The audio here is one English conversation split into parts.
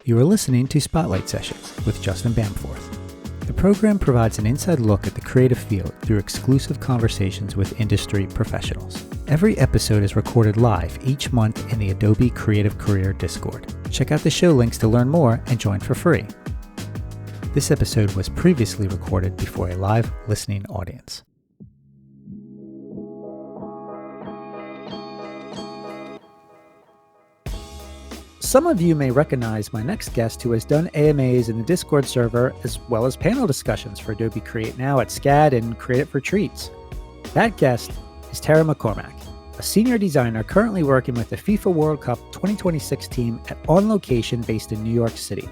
You are listening to Spotlight Sessions with Justin Bamforth. The program provides an inside look at the creative field through exclusive conversations with industry professionals. Every episode is recorded live each month in the Adobe Creative Career Discord. Check out the show links to learn more and join for free. This episode was previously recorded before a live listening audience. Some of you may recognize my next guest who has done AMAs in the Discord server as well as panel discussions for Adobe Create Now at SCAD and Create It for Treats. That guest is Tara McCormack, a senior designer currently working with the FIFA World Cup 2026 team at On Location based in New York City.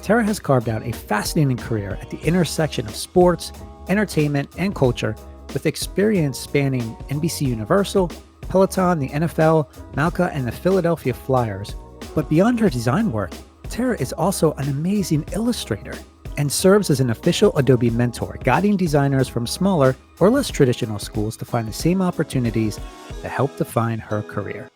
Tara has carved out a fascinating career at the intersection of sports, entertainment, and culture with experience spanning NBCUniversal, Peloton, the NFL, Malka, and the Philadelphia Flyers. But beyond her design work, Tara is also an amazing illustrator and serves as an official Adobe mentor, guiding designers from smaller or less traditional schools to find the same opportunities that help define her career.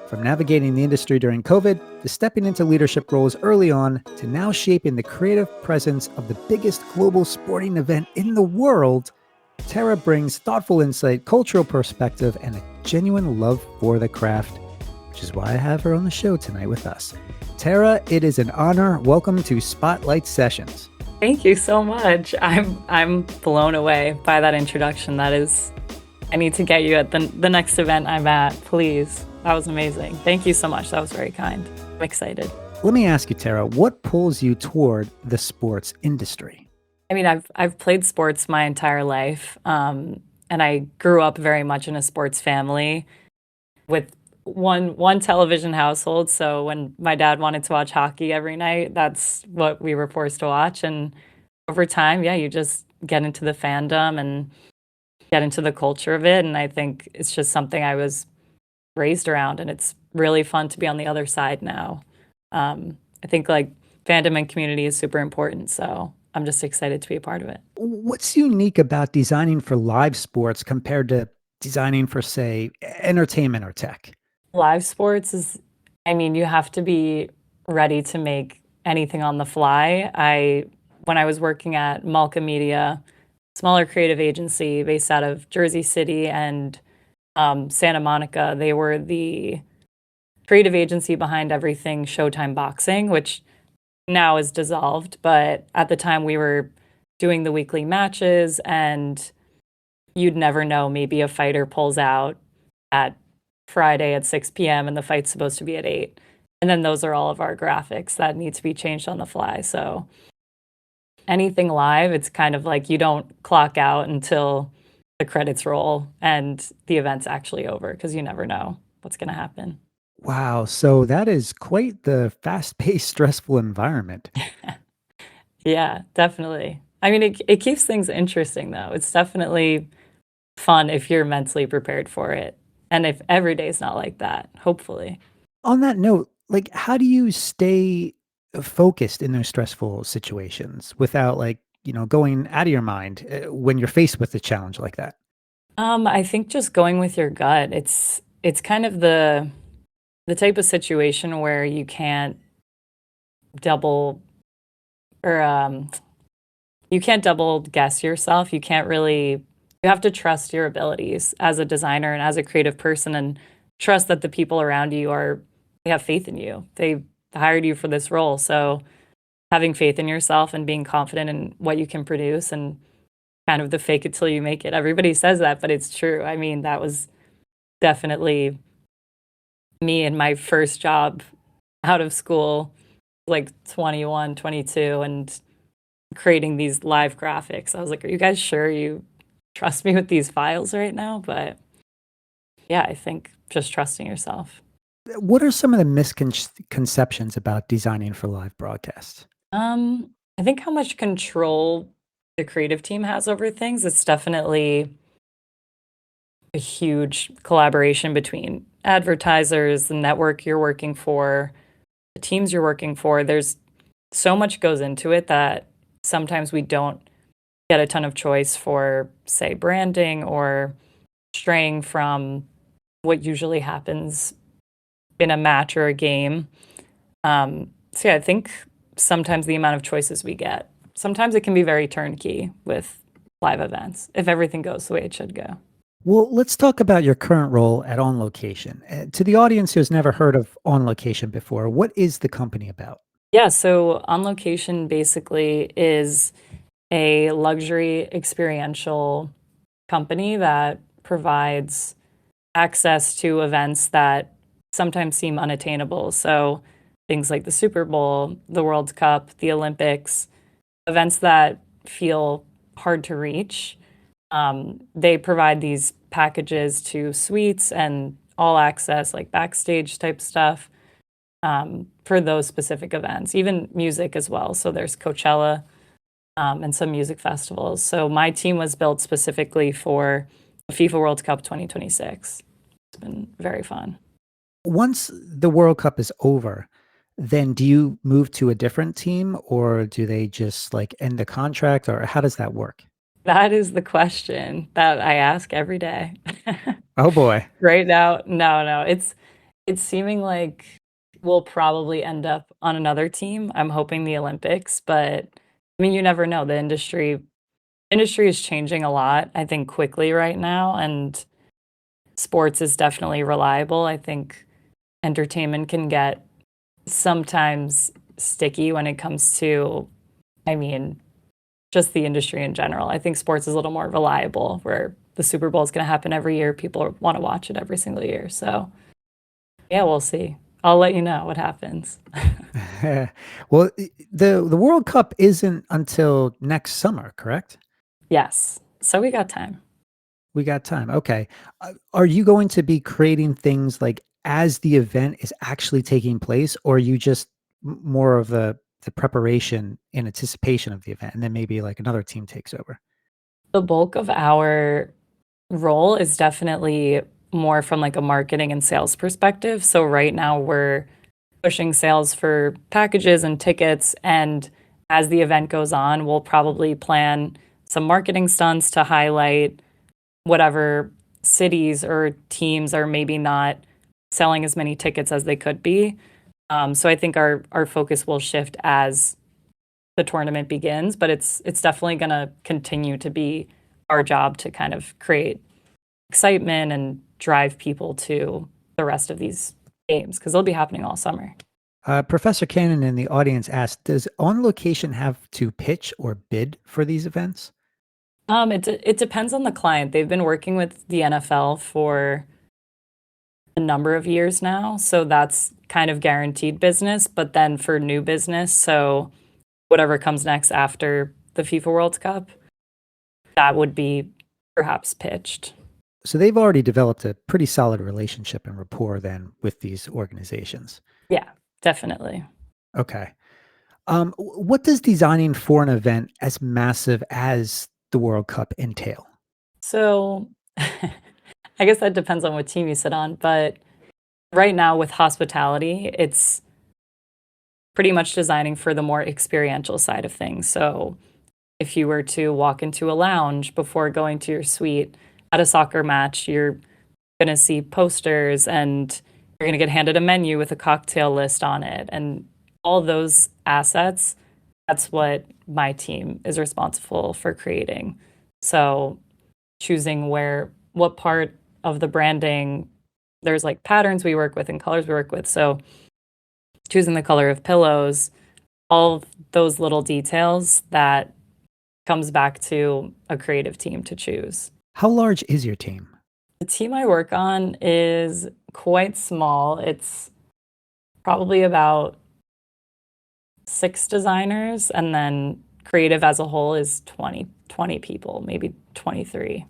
From navigating the industry during COVID, to stepping into leadership roles early on, to now shaping the creative presence of the biggest global sporting event in the world, Tara brings thoughtful insight, cultural perspective, and a genuine love for the craft, which is why I have her on the show tonight with us. Tara, it is an honor. Welcome to Spotlight Sessions. Thank you so much. I'm blown away by that introduction. I need to get you at the next event I'm at, please. That was amazing. Thank you so much. That was very kind. I'm excited. Let me ask you, Tara, what pulls you toward the sports industry? I mean, I've played sports my entire life, and I grew up very much in a sports family with one television household. So when my dad wanted to watch hockey every night, that's what we were forced to watch. And over time, you just get into the fandom and get into the culture of it. And I think it's just something I was raised around, and it's really fun to be on the other side now. I think fandom and community is super important. So I'm just excited to be a part of it. What's unique about designing for live sports compared to designing for, say, entertainment or tech? Live sports you have to be ready to make anything on the fly. When I was working at Malka Media, smaller creative agency based out of Jersey City and Santa Monica, they were the creative agency behind everything Showtime Boxing, which now is dissolved. But at the time, we were doing the weekly matches, and you'd never know. Maybe a fighter pulls out at Friday at 6 p.m. and the fight's supposed to be at 8. And then those are all of our graphics that need to be changed on the fly. So anything live, it's kind of like you don't clock out until the credits roll and the event's actually over, because you never know what's going to happen. Wow. So that is quite the fast-paced, stressful environment. Yeah, definitely. I mean, it keeps things interesting, though. It's definitely fun if you're mentally prepared for it. And if every day is not like that, hopefully. On that note, how do you stay focused in those stressful situations without going out of your mind when you're faced with a challenge like that? I think just going with your gut. It's kind of the type of situation where you can't double guess yourself. You have to trust your abilities as a designer and as a creative person, and trust that the people around you they have faith in you. They hired you for this role. So having faith in yourself and being confident in what you can produce, and kind of the fake it till you make it. Everybody says that, but it's true. I mean, that was definitely me in my first job out of school, 21, 22, and creating these live graphics. I was like, are you guys sure you trust me with these files right now? But yeah, I think just trusting yourself. What are some of the misconceptions about designing for live broadcasts? I think how much control the creative team has over things. It's definitely a huge collaboration between advertisers, the network you're working for, the teams you're working for. There's so much goes into it that sometimes we don't get a ton of choice for, say, branding, or straying from what usually happens in a match or a game. So yeah, I think sometimes the amount of choices we get, sometimes it can be very turnkey with live events if everything goes the way it should go. Well, let's talk about your current role at On Location. To the audience who has never heard of On Location before, what is the company about? Yeah, so On Location basically is a luxury experiential company that provides access to events that sometimes seem unattainable. So things like the Super Bowl, the World Cup, the Olympics, events that feel hard to reach. They provide these packages to suites and all access, like backstage type stuff for those specific events, even music as well. So there's Coachella and some music festivals. So my team was built specifically for FIFA World Cup 2026. It's been very fun. Once the World Cup is over, then do you move to a different team or do they just like end the contract or how does that work? That is the question that I ask every day. Oh boy. Right now, no. It's seeming like we'll probably end up on another team. I'm hoping the Olympics, but I mean, you never know. The industry is changing a lot, I think, quickly right now, and sports is definitely reliable. I think entertainment can get sometimes sticky when it comes to, I mean, just the industry in general. I think sports is a little more reliable, where the Super Bowl is going to happen every year. People want to watch it every single year. So, yeah, we'll see. I'll let you know what happens. Well, the World Cup isn't until next summer, correct? Yes. So we got time. We got time. Okay. Are you going to be creating things like as the event is actually taking place, or are you just more of the preparation in anticipation of the event, and then maybe like another team takes over? The bulk of our role is definitely more from like a marketing and sales perspective. So right now we're pushing sales for packages and tickets. And as the event goes on, we'll probably plan some marketing stunts to highlight whatever cities or teams are maybe not selling as many tickets as they could be. So I think our focus will shift as the tournament begins, but it's definitely going to continue to be our job to kind of create excitement and drive people to the rest of these games because they'll be happening all summer. Professor Cannon in the audience asked, "Does On Location have to pitch or bid for these events?" It depends on the client. They've been working with the NFL for a number of years now, so that's kind of guaranteed business. But then for new business, so whatever comes next after the FIFA World Cup, that would be perhaps pitched. So they've already developed a pretty solid relationship and rapport then with these organizations. Yeah, definitely. Okay. What does designing for an event as massive as the World Cup entail? So I guess that depends on what team you sit on, but right now with hospitality, it's pretty much designing for the more experiential side of things. So if you were to walk into a lounge before going to your suite at a soccer match, you're going to see posters and you're going to get handed a menu with a cocktail list on it. And all those assets, that's what my team is responsible for creating. So choosing what part of the branding, there's like patterns we work with and colors we work with. So choosing the color of pillows, all of those little details that comes back to a creative team to choose. How large is your team? The team I work on is quite small. It's probably about 6 designers, and then creative as a whole is 20 people, maybe 23.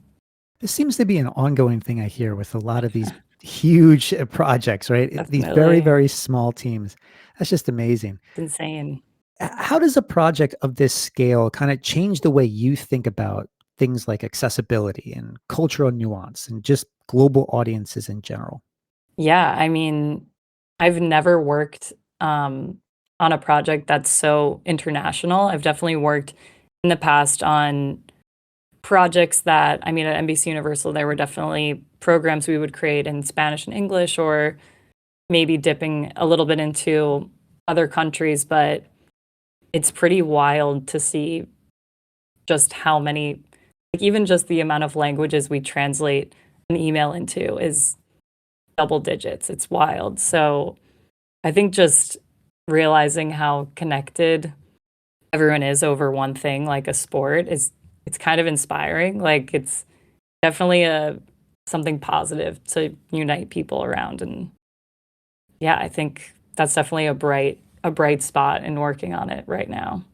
This seems to be an ongoing thing I hear with a lot of these huge projects, right? These very, Definitely. very small teams. That's just amazing. It's insane. How does a project of this scale kind of change the way you think about things like accessibility and cultural nuance and just global audiences in general? Yeah, I mean, I've never worked on a project that's so international. I've definitely worked in the past on projects that, I mean, at NBCUniversal, there were definitely programs we would create in Spanish and English, or maybe dipping a little bit into other countries, but it's pretty wild to see just how many, like even just the amount of languages we translate an email into is double digits. It's wild. So I think just realizing how connected everyone is over one thing, like a sport, is it's kind of inspiring. Like it's definitely a something positive to unite people around. And yeah, I think that's definitely a bright spot in working on it right now.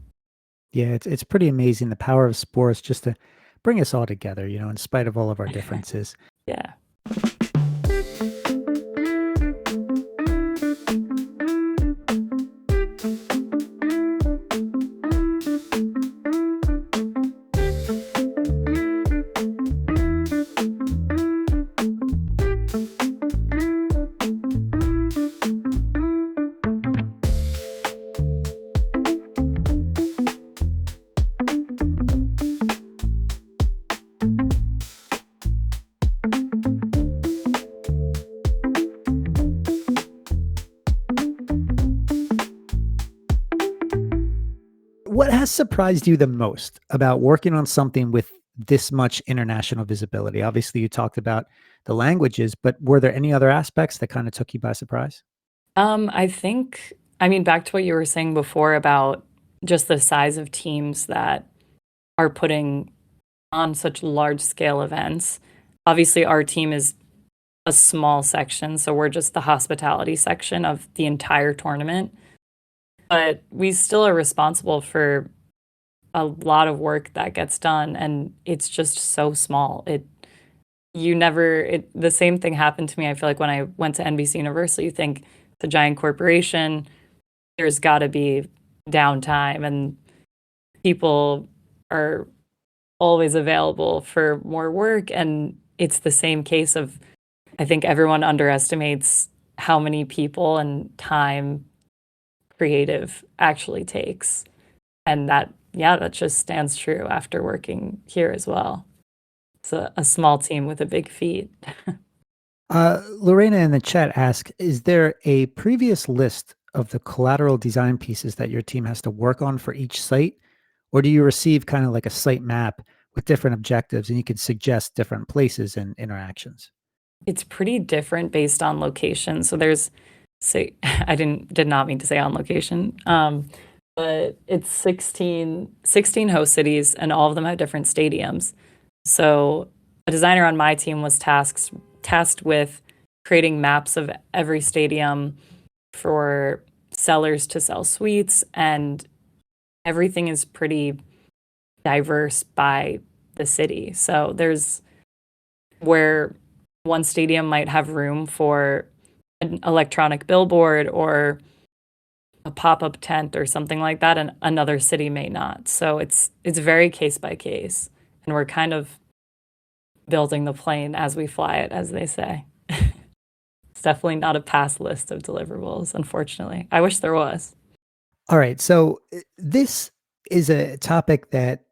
Yeah, it's pretty amazing the power of sports just to bring us all together, in spite of all of our differences. Yeah. What has surprised you the most about working on something with this much international visibility? Obviously, you talked about the languages, but were there any other aspects that kind of took you by surprise? I think, I mean, back to what you were saying before about just the size of teams that are putting on such large scale events. Obviously, our team is a small section, so we're just the hospitality section of the entire tournament. But we still are responsible for a lot of work that gets done, and it's just so small. The same thing happened to me. I feel like when I went to NBC Universal, you think it's a giant corporation, there's got to be downtime, and people are always available for more work. And it's the same case of, I think everyone underestimates how many people and time creative actually takes. And that, yeah, that just stands true after working here as well. It's a small team with a big feat. Lorena in the chat asked, is there a previous list of the collateral design pieces that your team has to work on for each site? Or do you receive kind of like a site map with different objectives and you can suggest different places and interactions? It's pretty different based on location. So there's, say, I did not mean to say on location, but it's 16 host cities, and all of them have different stadiums. So a designer on my team was tasked with creating maps of every stadium for sellers to sell suites, and everything is pretty diverse by the city. So there's where one stadium might have room for an electronic billboard or a pop-up tent or something like that, and another city may not. So it's very case by case, and we're kind of building the plane as we fly it, as they say. It's definitely not a pass list of deliverables, unfortunately. I wish there was. All right. So this is a topic that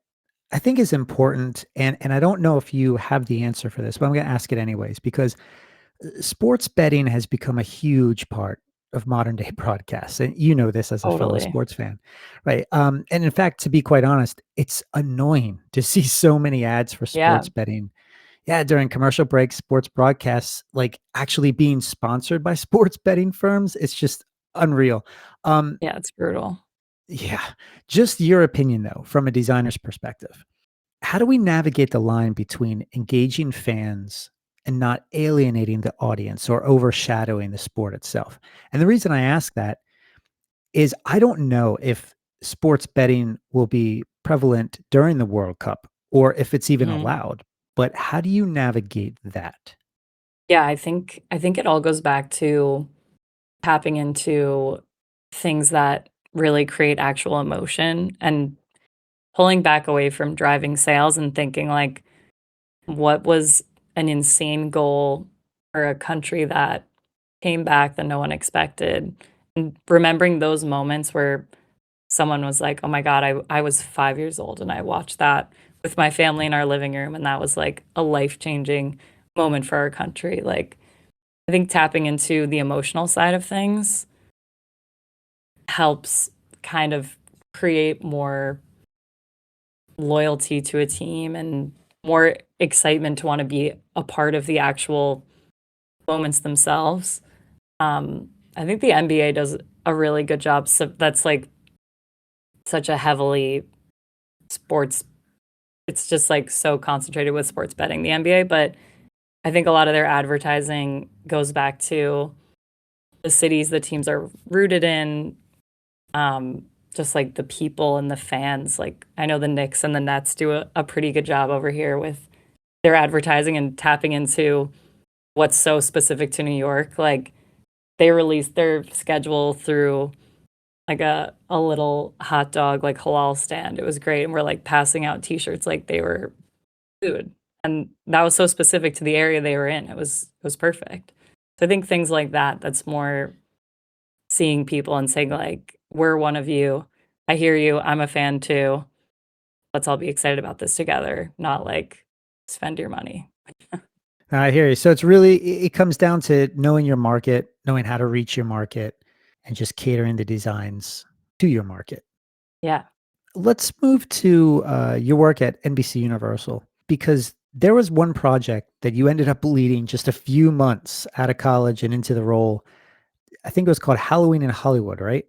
I think is important. And I don't know if you have the answer for this, but I'm going to ask it anyways, because sports betting has become a huge part of modern day broadcasts. And you know this as a fellow Totally. sports fan, right? And in fact, to be quite honest, it's annoying to see so many ads for Yeah. sports betting. Yeah, during commercial breaks, sports broadcasts, like actually being sponsored by sports betting firms, it's just unreal. Um, Yeah, it's brutal. yeah, just your opinion though, from a designer's perspective. How do we navigate the line between engaging fans and not alienating the audience or overshadowing the sport itself? And the reason I ask that is I don't know if sports betting will be prevalent during the World Cup or if it's even Mhm. allowed. But how do you navigate that? Yeah, I think it all goes back to tapping into things that really create actual emotion and pulling back away from driving sales and thinking like, what was an insane goal for a country that came back that no one expected? And remembering those moments where someone was like, "Oh my god, I was 5 years old and I watched that with my family in our living room, and that was like a life-changing moment for our country." Like, I think tapping into the emotional side of things helps kind of create more loyalty to a team and more excitement to want to be a part of the actual moments themselves. I think the NBA does a really good job. So that's like such a heavily sports, it's just like so concentrated with sports betting, the NBA. But I think a lot of their advertising goes back to the cities the teams are rooted in, just like the people and the fans. Like I know the Knicks and the Nets do a pretty good job over here with their advertising and tapping into what's so specific to New York. Like they released their schedule through like a little hot dog like halal stand. It was great. And we're like passing out t-shirts like they were food. And that was so specific to the area they were in. It was perfect. So I think things like that, that's more seeing people and saying like, we're one of you. I hear you. I'm a fan too. Let's all be excited about this together, not like spend your money. I hear you. So it's really, it comes down to knowing your market, knowing how to reach your market, and just catering the designs to your market. Yeah. Let's move to your work at NBC Universal, because there was one project that you ended up leading just a few months out of college and into the role. I think it was called Halloween in Hollywood, right?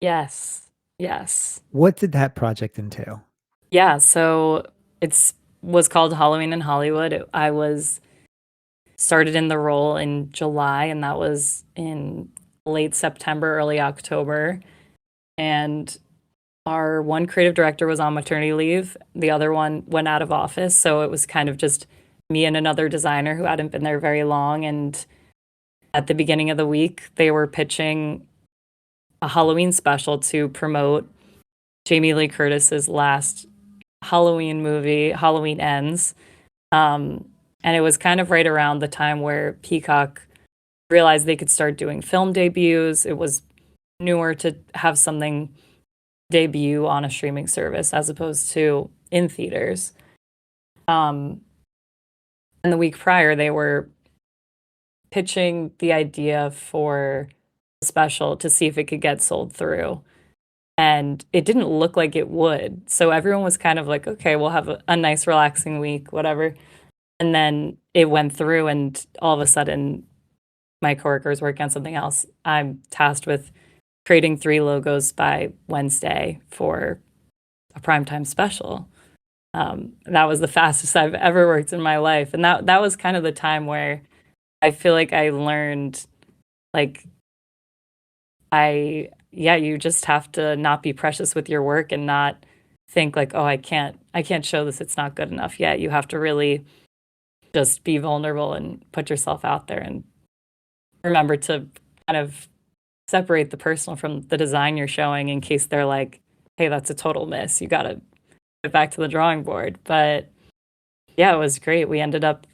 Yes. Yes. What did that project entail? Yeah. So it's was called Halloween in Hollywood. I was started in the role in July, and that was in late September, early October. And our one creative director was on maternity leave. The other one went out of office. So it was kind of just me and another designer who hadn't been there very long. And at the beginning of the week, they were pitching a Halloween special to promote Jamie Lee Curtis's last Halloween movie, Halloween Ends. And it was kind of right around the time where Peacock realized they could start doing film debuts. It was newer to have something debut on a streaming service as opposed to in theaters. Um, and the week prior, they were pitching the idea for a special to see if it could get sold through. And it didn't look like it would. So everyone was kind of like, okay, we'll have a nice, relaxing week, whatever. And then it went through, and all of a sudden, my coworker is working on something else. I'm tasked with creating 3 logos by Wednesday for a primetime special. That was the fastest I've ever worked in my life. And that was kind of the time where I feel like I learned, like, you just have to not be precious with your work and not think like, oh, I can't show this. It's not good enough yet. You have to really just be vulnerable and put yourself out there and remember to kind of separate the personal from the design you're showing in case they're like, hey, that's a total miss. You got to get back to the drawing board. But yeah, it was great. We ended up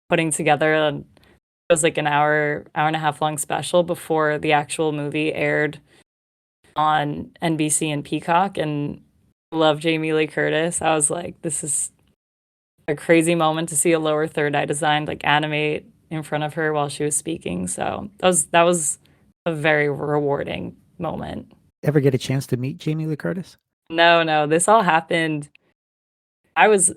putting together it was like an hour and a half long special before the actual movie aired on NBC and Peacock, and love Jamie Lee Curtis. I was like, this is a crazy moment to see a lower third I designed like animate in front of her while she was speaking. So that was a very rewarding moment. Ever get a chance to meet Jamie Lee Curtis? No, this all happened. I was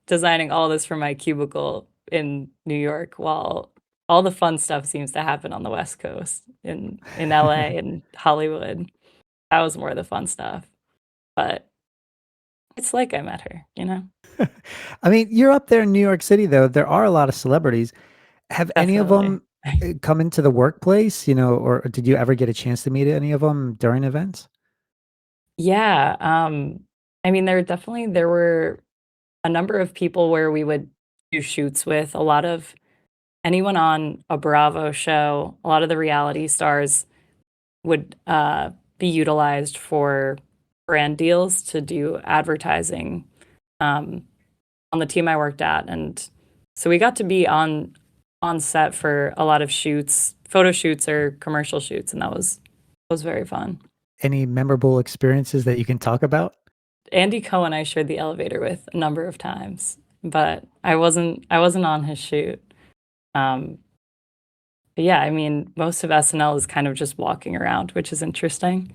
designing all this from my cubicle in New York while all the fun stuff seems to happen on the West Coast in LA and Hollywood. That was more of the fun stuff. But it's like I met her, you know? I mean, you're up there in New York City, though. There are a lot of celebrities. Have any of Definitely. them come into the workplace, or did you ever get a chance to meet any of them during events? Yeah. I mean, there were a number of people where we would do shoots with. A lot of anyone on a Bravo show, a lot of the reality stars would be utilized for brand deals to do advertising um, on the team I worked at, and so we got to be on set for a lot of shoots, photo shoots or commercial shoots, and that was very fun. Any memorable experiences that you can talk about? Andy Cohen I shared the elevator with a number of times, but I wasn't on his shoot. Um, but yeah, I mean, most of SNL is kind of just walking around, which is interesting.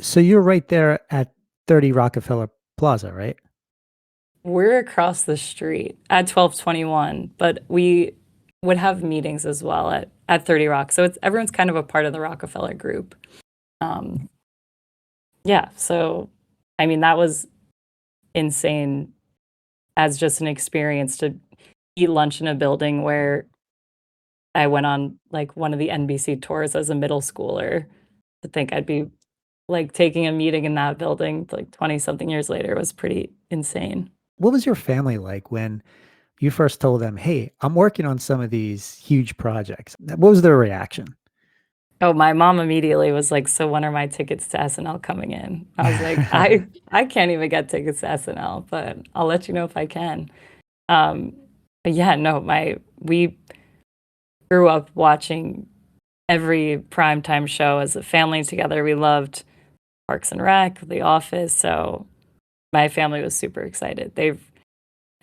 So you're right there at 30 Rockefeller Plaza, right? We're across the street at 1221, but we would have meetings as well at 30 Rock. So it's everyone's kind of a part of the Rockefeller group. Um, yeah, so I mean that was insane as just an experience to eat lunch in a building where I went on like one of the NBC tours as a middle schooler. To think I'd be like taking a meeting in that building like 20 something years later was pretty insane. What was your family like when you first told them, "Hey, I'm working on some of these huge projects"? What was their reaction? Oh, my mom immediately was like, "So when are my tickets to SNL coming in?" I was like, I can't even get tickets to SNL, but I'll let you know if I can." Um, but yeah, no, my we grew up watching every primetime show as a family together. We loved Parks and Rec, The Office, so my family was super excited.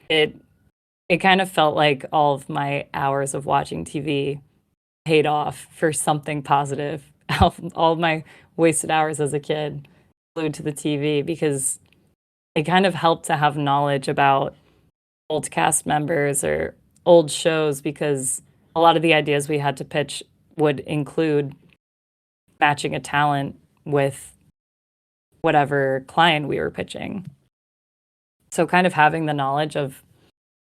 It it kind of felt like all of my hours of watching TV paid off for something positive. All of my wasted hours as a kid glued to the TV because it kind of helped to have knowledge about old cast members or old shows because a lot of the ideas we had to pitch would include matching a talent with whatever client we were pitching. So kind of having the knowledge of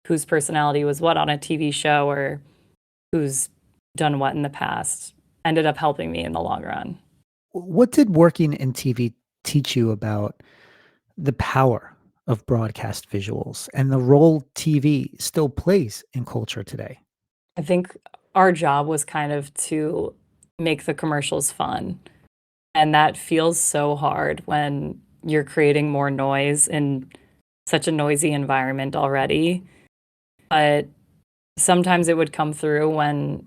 whose personality was what on a TV show or who's done what in the past ended up helping me in the long run. What did working in TV teach you about the power of broadcast visuals and the role TV still plays in culture today? I think our job was kind of to make the commercials fun. And that feels so hard when you're creating more noise in such a noisy environment already. But sometimes it would come through when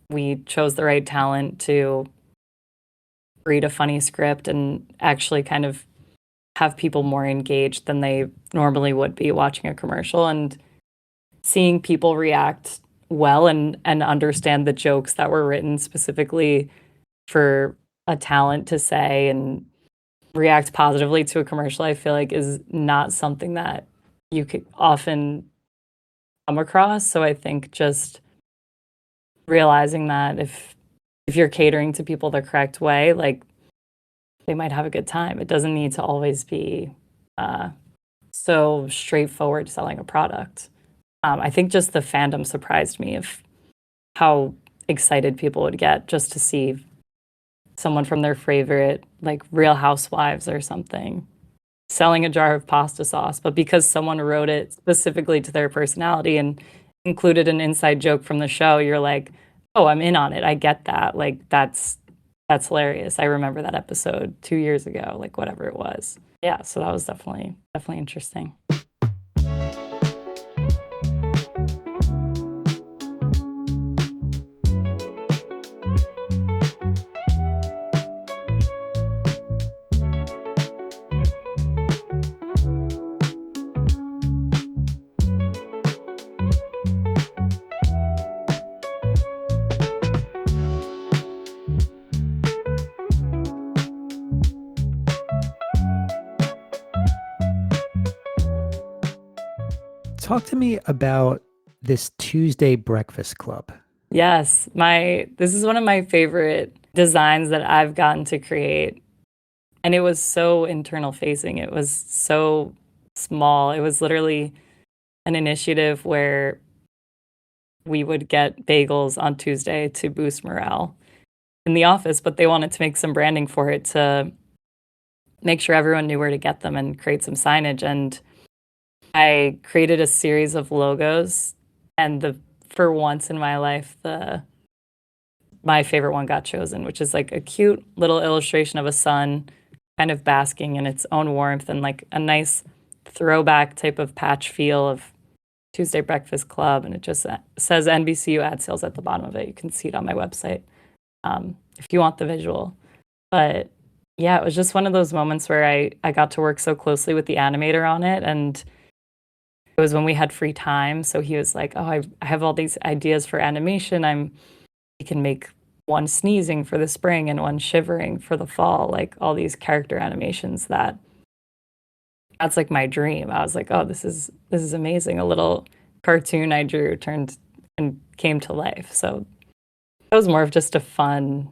we chose the right talent to read a funny script and actually kind of have people more engaged than they normally would be watching a commercial and seeing people react well and understand the jokes that were written specifically for a talent to say and react positively to a commercial, I feel like is not something that you could often come across. So I think just realizing that if you're catering to people the correct way, like they might have a good time. It doesn't need to always be uh, so straightforward selling a product. I think just the fandom surprised me of how excited people would get just to see someone from their favorite, like Real Housewives or something, selling a jar of pasta sauce. But because someone wrote it specifically to their personality and included an inside joke from the show, you're like, oh, I'm in on it. I get that. Like that's hilarious. I remember that episode 2 years ago, like whatever it was. Yeah, so that was definitely interesting. Talk to me about this Tuesday Breakfast Club. Yes, my this is one of my favorite designs that I've gotten to create. And it was so internal facing. It was so small. It was literally an initiative where we would get bagels on Tuesday to boost morale in the office, but they wanted to make some branding for it to make sure everyone knew where to get them and create some signage. And I created a series of logos and the for once in my life the my favorite one got chosen, which is like a cute little illustration of a sun kind of basking in its own warmth and like a nice throwback type of patch feel of Tuesday Breakfast Club. And it just says NBCU ad sales at the bottom of it. You can see it on my website if you want the visual. But yeah, it was just one of those moments where I got to work so closely with the animator on it. And it was when we had free time. So he was like, oh, I have all these ideas for animation. We can make one sneezing for the spring and one shivering for the fall, like all these character animations that's like my dream. I was like, oh, this is amazing. A little cartoon I drew turned and came to life. So it was more of just a fun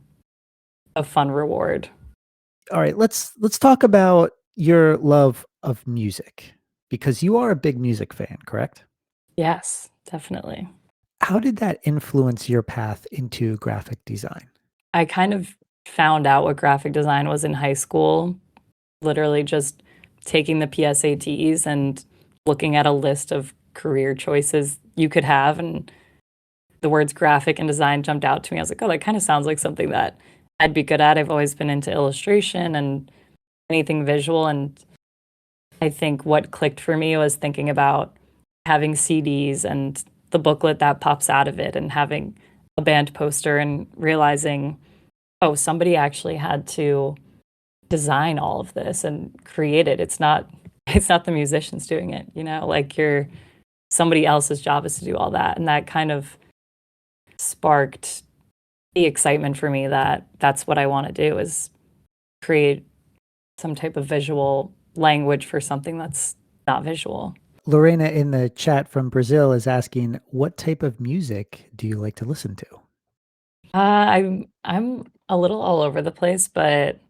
reward. All right, let's talk about your love of music because you are a big music fan, correct? Yes, definitely. How did that influence your path into graphic design? I kind of found out what graphic design was in high school, literally just taking the PSATs and looking at a list of career choices you could have. And the words graphic and design jumped out to me. I was like, oh, that kind of sounds like something that I'd be good at. I've always been into illustration and anything visual. And I think what clicked for me was thinking about having CDs and the booklet that pops out of it and having a band poster and realizing, oh, somebody actually had to design all of this and create it. It's not the musicians doing it, like somebody else's job is to do all that. And that kind of sparked the excitement for me that that's what I want to do is create some type of visual language for something that's not visual. Lorena in the chat from Brazil is asking, what type of music do you like to listen to? I'm a little all over the place, but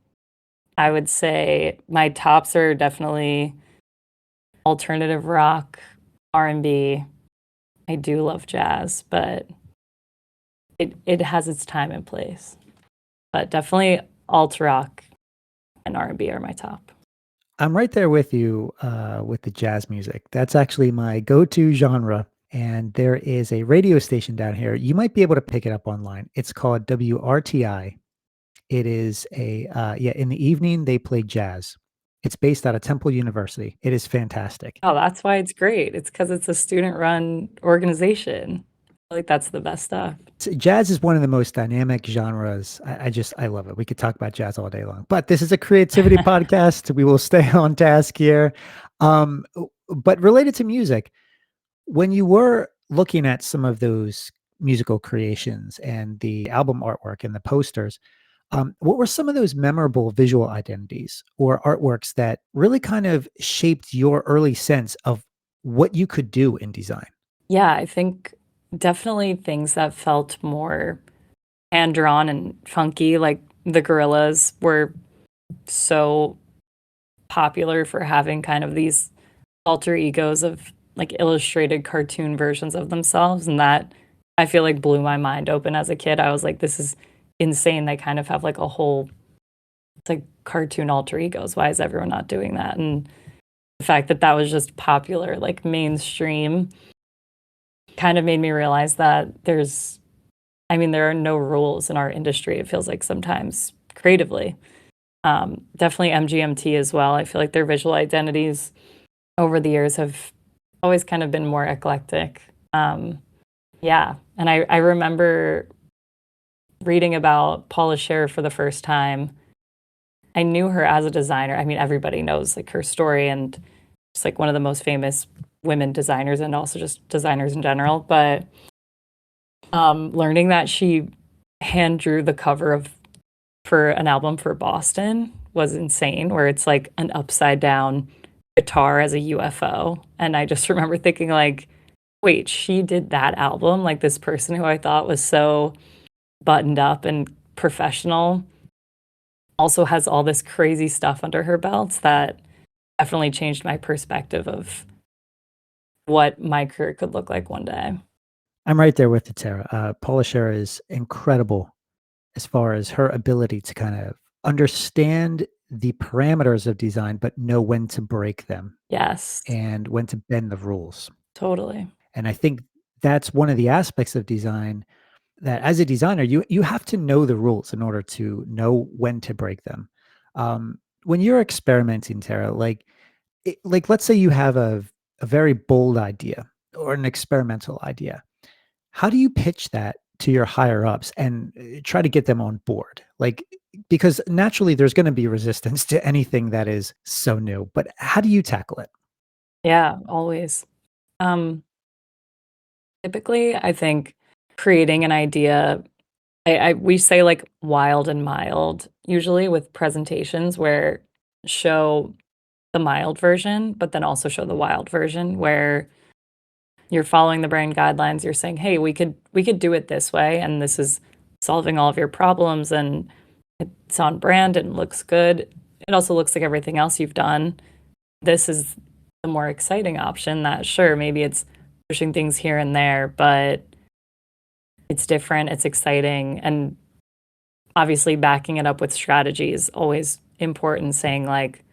I would say my tops are definitely alternative rock, R&B. I do love jazz, but it has its time and place. But definitely alt rock and R&B are my top. I'm right there with you with the jazz music. That's actually my go-to genre. And there is a radio station down here. You might be able to pick it up online. It's called WRTI. It is yeah, in the evening they play jazz. It's based out of Temple University. It is fantastic. Oh, that's why it's great. It's because it's a student-run organization. I feel like that's the best stuff. Jazz is one of the most dynamic genres. I love it. We could talk about jazz all day long, but this is a creativity podcast. We will stay on task here. Um, but related to music, when you were looking at some of those musical creations and the album artwork and the posters, what were some of those memorable visual identities or artworks that really kind of shaped your early sense of what you could do in design? Yeah, I think definitely things that felt more hand-drawn and funky, like the gorillas were so popular for having kind of these alter egos of like illustrated cartoon versions of themselves. And that I feel like blew my mind open as a kid. I was like, this is insane. They kind of have like a whole, it's like cartoon alter egos. Why is everyone not doing that? And the fact that that was just popular, like mainstream, kind of made me realize that there are no rules in our industry. It feels like sometimes creatively. Definitely MGMT as well. I feel like their visual identities over the years have always kind of been more eclectic. Yeah. And I remember reading about Paula Scher for the first time. I knew her as a designer. I mean, everybody knows like her story and she's like one of the most famous women designers and also just designers in general. But learning that she hand drew the cover of for an album for Boston was insane, where it's like an upside down guitar as a UFO. And I just remember thinking like, wait, she did that album? Like this person who I thought was so buttoned up and professional also has all this crazy stuff under her belts that definitely changed my perspective of what my career could look like one day. I'm right there with you, Tara. Paula Scher is incredible as far as her ability to kind of understand the parameters of design, but know when to break them Yes, and when to bend the rules. totally. And I think that's one of the aspects of design that as a designer, you have to know the rules in order to know when to break them. When you're experimenting, Tara, like let's say you have a very bold idea or an experimental idea. How do you pitch that to your higher ups and try to get them on board? Like, because naturally there's going to be resistance to anything that is so new, but how do you tackle it? Yeah, always. Um, Typically, I think creating an idea We say like wild and mild usually with presentations where show the mild version, but then also show the wild version where you're following the brand guidelines. You're saying, hey, we could do it this way, and this is solving all of your problems, and it's on brand and looks good. It also looks like everything else you've done. This is the more exciting option that sure, maybe it's pushing things here and there, but it's different, it's exciting, and obviously backing it up with strategy is always important, saying like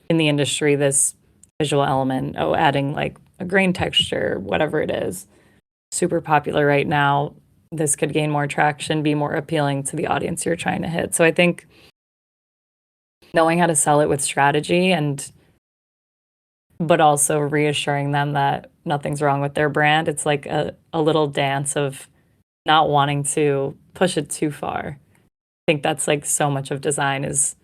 in the industry, this visual element, oh, adding like a grain texture, whatever it is, super popular right now. This could gain more traction, be more appealing to the audience you're trying to hit. So I think knowing how to sell it with strategy and but also reassuring them that nothing's wrong with their brand. It's like a little dance of not wanting to push it too far. I think that's like so much of design is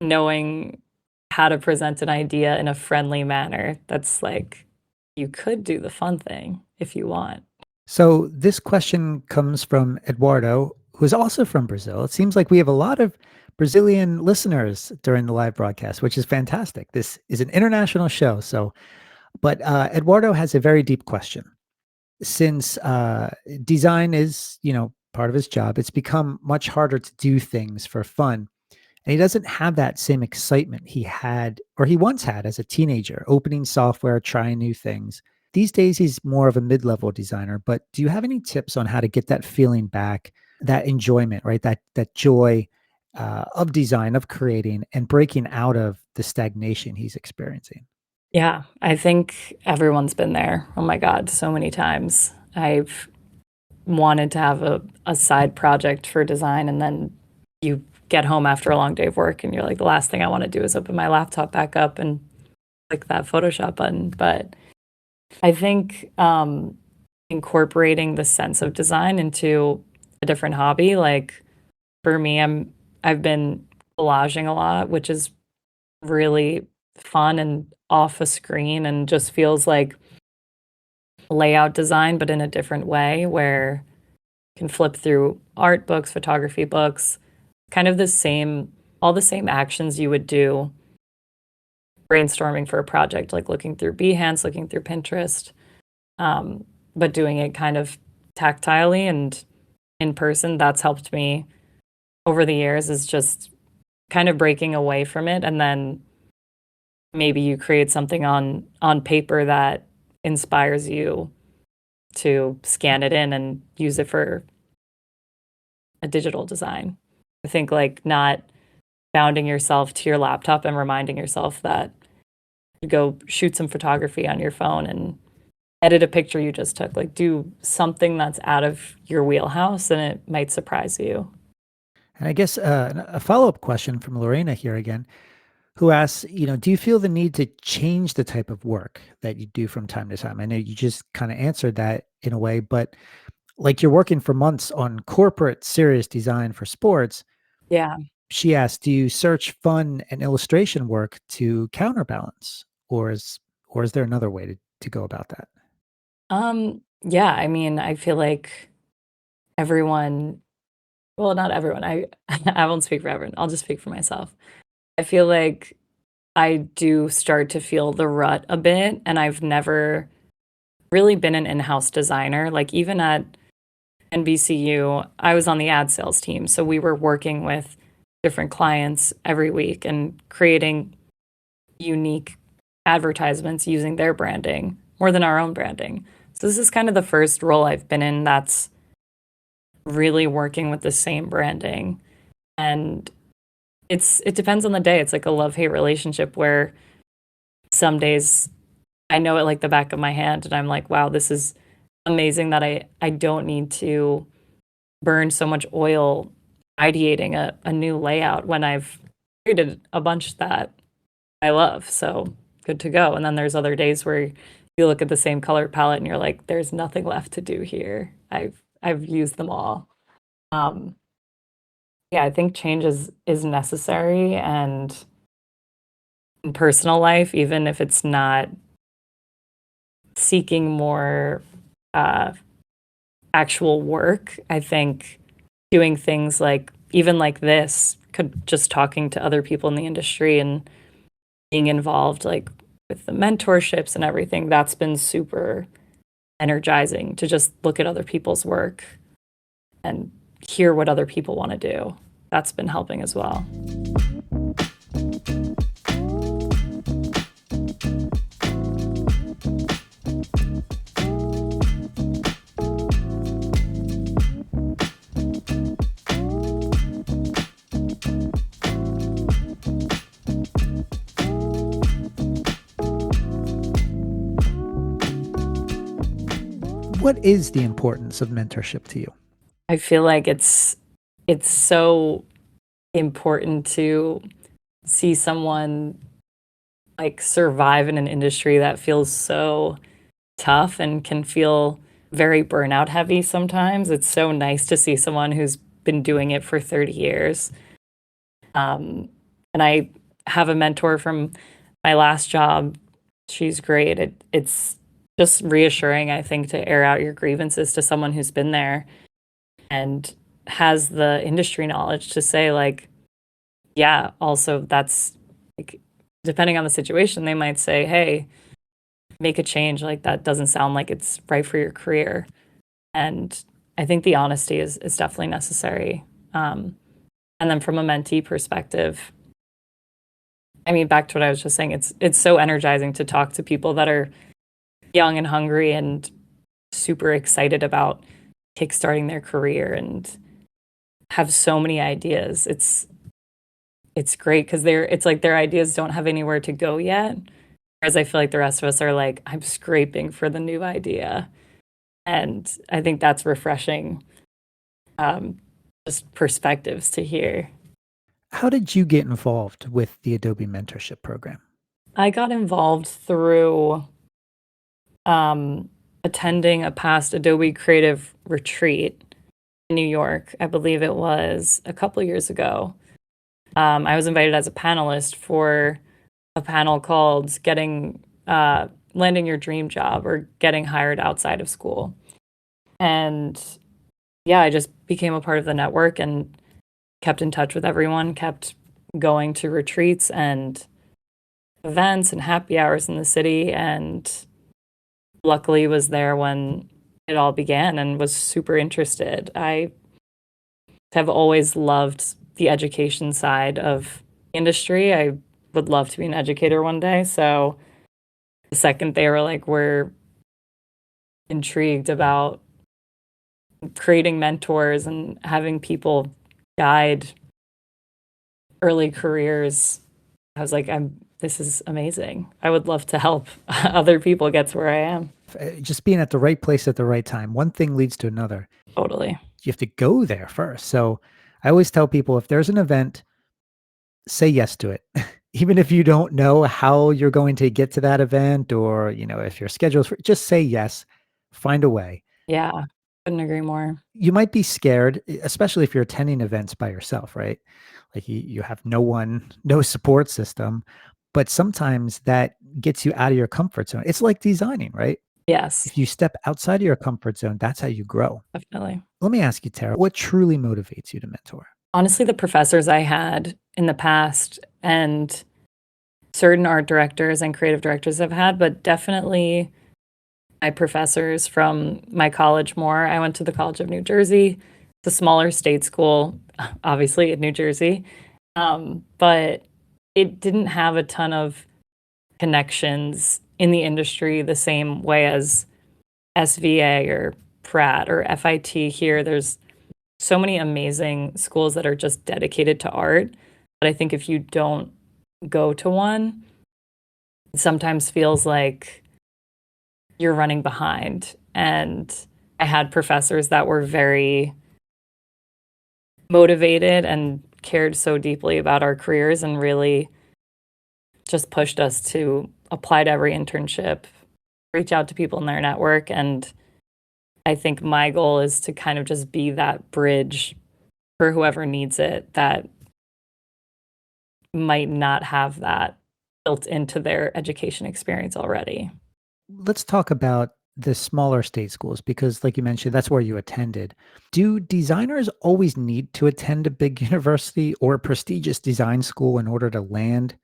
knowing how to present an idea in a friendly manner. That's like you could do the fun thing if you want. So this question comes from Eduardo, who is also from Brazil. It seems like we have a lot of Brazilian listeners during the live broadcast, which is fantastic. This is an international show. So, but Eduardo has a very deep question. Since design is, part of his job, it's become much harder to do things for fun. And he doesn't have that same excitement he had or he once had as a teenager, opening software, trying new things. These days, he's more of a mid level designer. But do you have any tips on how to get that feeling back, that enjoyment, right? That joy of design, of creating, and breaking out of the stagnation he's experiencing? Yeah, I think everyone's been there. Oh my God, so many times. I've wanted to have a side project for design, and then you get home after a long day of work and you're like, the last thing I want to do is open my laptop back up and click that Photoshop button. But I think incorporating the sense of design into a different hobby, like for me, I've been collaging a lot, which is really fun and off a screen and just feels like layout design, but in a different way where you can flip through art books, photography books, kind of all the same actions you would do brainstorming for a project, like looking through Behance, looking through Pinterest, but doing it kind of tactilely and in person. That's helped me over the years is just kind of breaking away from it. And then maybe you create something on paper that inspires you to scan it in and use it for a digital design. I think like not bounding yourself to your laptop and reminding yourself that you go shoot some photography on your phone and edit a picture you just took. Like do something that's out of your wheelhouse and it might surprise you. And I guess a follow up question from Lorena here again, who asks, do you feel the need to change the type of work that you do from time to time? I know you just kind of answered that in a way, but like you're working for months on corporate serious design for sports. Yeah. She asked, do you search fun and illustration work to counterbalance, or is there another way to go about that? Yeah, I mean, I feel like everyone, well, not everyone. I won't speak for everyone. I'll just speak for myself. I feel like I do start to feel the rut a bit, and I've never really been an in-house designer. Like even at NBCU, I was on the ad sales team, so we were working with different clients every week and creating unique advertisements using their branding more than our own branding. So this is kind of the first role I've been in that's really working with the same branding. And it depends on the day. It's like a love-hate relationship where some days I know it like the back of my hand and I'm like, wow, this is amazing that I don't need to burn so much oil ideating a new layout when I've created a bunch that I love. So good to go. And then there's other days where you look at the same color palette and you're like, there's nothing left to do here. I've used them all. Um, yeah, I think change is necessary and in personal life, even if it's not seeking more uh, actual work, I think doing things like even like this, could just talking to other people in the industry and being involved like with the mentorships and everything, that's been super energizing to just look at other people's work and hear what other people want to do. That's been helping as well. What is the importance of mentorship to you? I feel like it's so important to see someone like survive in an industry that feels so tough and can feel very burnout heavy sometimes. It's so nice to see someone who's been doing it for 30 years. And I have a mentor from my last job. She's great. It's just reassuring, I think, to air out your grievances to someone who's been there and has the industry knowledge to say, like, yeah, also that's like, depending on the situation, they might say, hey, make a change. Like, that doesn't sound like it's right for your career. And I think the honesty is definitely necessary. And then from a mentee perspective, I mean, back to what I was just saying, it's so energizing to talk to people that are young and hungry and super excited about kickstarting their career and have so many ideas. It's great because it's like their ideas don't have anywhere to go yet. Whereas I feel like the rest of us are like, I'm scraping for the new idea. And I think that's refreshing, just perspectives to hear. How did you get involved with the Adobe mentorship program? I got involved through attending a past Adobe Creative retreat in New York. I believe it was a couple years ago. I was invited as a panelist for a panel called "Getting Landing Your Dream Job" or "Getting Hired Outside of School." And yeah, I just became a part of the network and kept in touch with everyone, kept going to retreats and events and happy hours in the city, and luckily was there when it all began and was super interested. I have always loved the education side of industry. I would love to be an educator one day. So the second they were like, we're intrigued about creating mentors and having people guide early careers, I was like, this is amazing. I would love to help other people get to where I am. Just being at the right place at the right time. One thing leads to another. Totally. You have to go there first. So I always tell people if there's an event, say yes to it. Even if you don't know how you're going to get to that event or, if your schedule's just say yes, find a way. Yeah. Couldn't agree more. You might be scared, especially if you're attending events by yourself, right? Like you have no support system, but sometimes that gets you out of your comfort zone. It's like designing, right? Yes, If you step outside of your comfort zone, that's how you grow. definitely. Let me ask you, Tara, what truly motivates you to mentor? Honestly, the professors I had in the past and certain art directors and creative directors I've had, but definitely my professors from my college more. I went to the College of New Jersey. It's a smaller state school, obviously in New Jersey, but it didn't have a ton of connections in the industry the same way as SVA or Pratt or FIT here. There's so many amazing schools that are just dedicated to art. But I think if you don't go to one, it sometimes feels like you're running behind. And I had professors that were very motivated and cared so deeply about our careers and really just pushed us to apply to every internship, reach out to people in their network. And I think my goal is to kind of just be that bridge for whoever needs it that might not have that built into their education experience already. Let's talk about the smaller state schools, because like you mentioned, that's where you attended. Do designers always need to attend a big university or a prestigious design school in order to land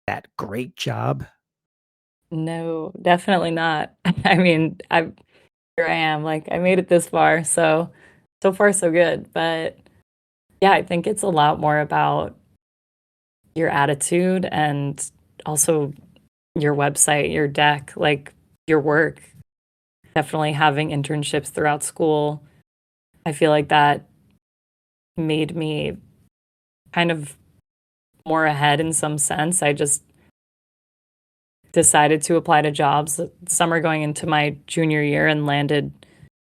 that great job? No, definitely not. I mean, here I am, like I made it this far, so so far so good. But yeah, I think it's a lot more about your attitude and also your website, your deck, like your work. Definitely having internships throughout school. I feel like that made me kind of more ahead in some sense. I just decided to apply to jobs summer going into my junior year and landed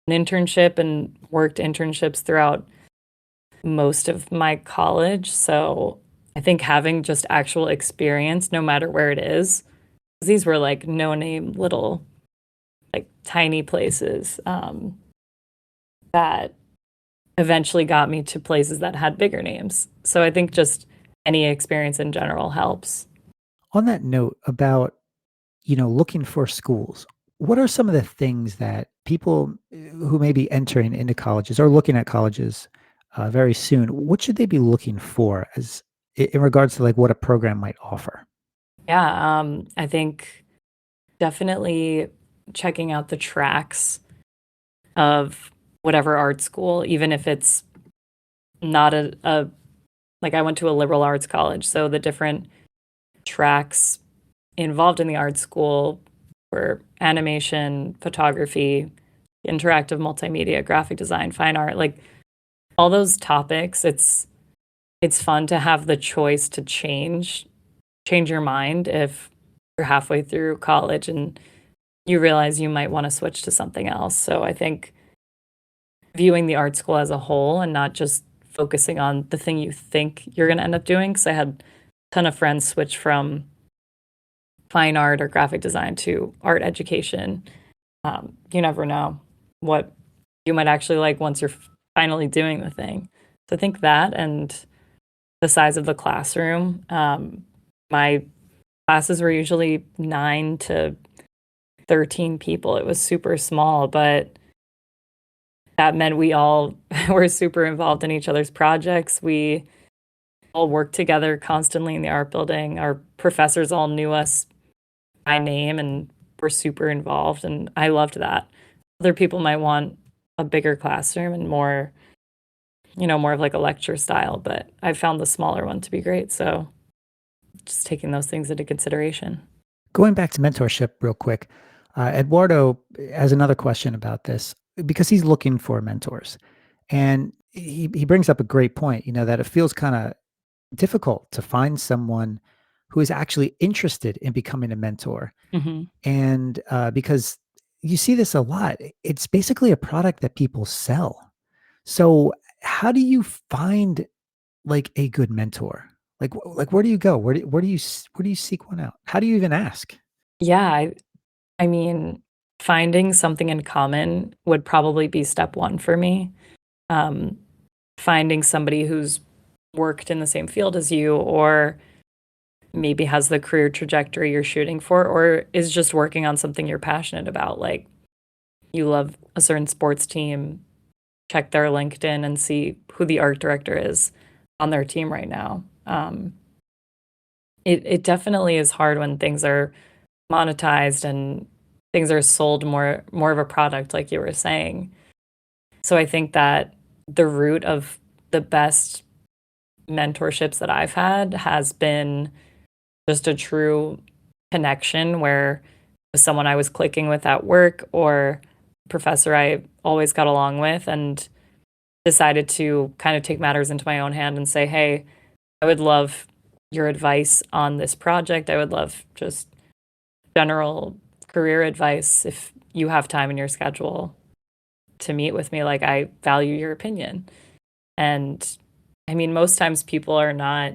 an internship and worked internships throughout most of my college. So I think having just actual experience, no matter where it is, 'cause these were like no name little, like tiny places that eventually got me to places that had bigger names. So I think just any experience in general helps. On that note about, looking for schools, what are some of the things that people who may be entering into colleges or looking at colleges very soon, what should they be looking for as in regards to like what a program might offer? Yeah, I think definitely checking out the tracks of whatever art school, even if it's not a like I went to a liberal arts college, so the different tracks involved in the art school were animation, photography, interactive multimedia, graphic design, fine art, like all those topics. It's fun to have the choice to change your mind if you're halfway through college and you realize you might want to switch to something else. So I think viewing the art school as a whole and not just focusing on the thing you think you're going to end up doing. Because I had a ton of friends switch from fine art or graphic design to art education. You never know what you might actually like once you're finally doing the thing. So I think that and the size of the classroom. My classes were usually 9 to 13 people. It was super small, but that meant we all were super involved in each other's projects. We all worked together constantly in the art building. Our professors all knew us by name and were super involved, and I loved that. Other people might want a bigger classroom and more, more of like a lecture style, but I found the smaller one to be great. So just taking those things into consideration. Going back to mentorship real quick, Eduardo has another question about this because he's looking for mentors. And he brings up a great point, that it feels kind of difficult to find someone who is actually interested in becoming a mentor. Mhm. And because you see this a lot, it's basically a product that people sell. So, how do you find like a good mentor? Like where do you go? Where do you seek one out? How do you even ask? Yeah, I mean, finding something in common would probably be step 1 for me. Um, Finding somebody who's worked in the same field as you or maybe has the career trajectory you're shooting for or is just working on something you're passionate about. Like you love a certain sports team, check their LinkedIn and see who the art director is on their team right now. It definitely is hard when things are monetized and things are sold more of a product, like you were saying. So I think that the root of the best mentorships that I've had has been just a true connection where with someone I was clicking with at work or professor I always got along with and decided to kind of take matters into my own hand and say, hey, I would love your advice on this project. I would love just general career advice if you have time in your schedule to meet with me. Like, I value your opinion. And I mean, most times people are not,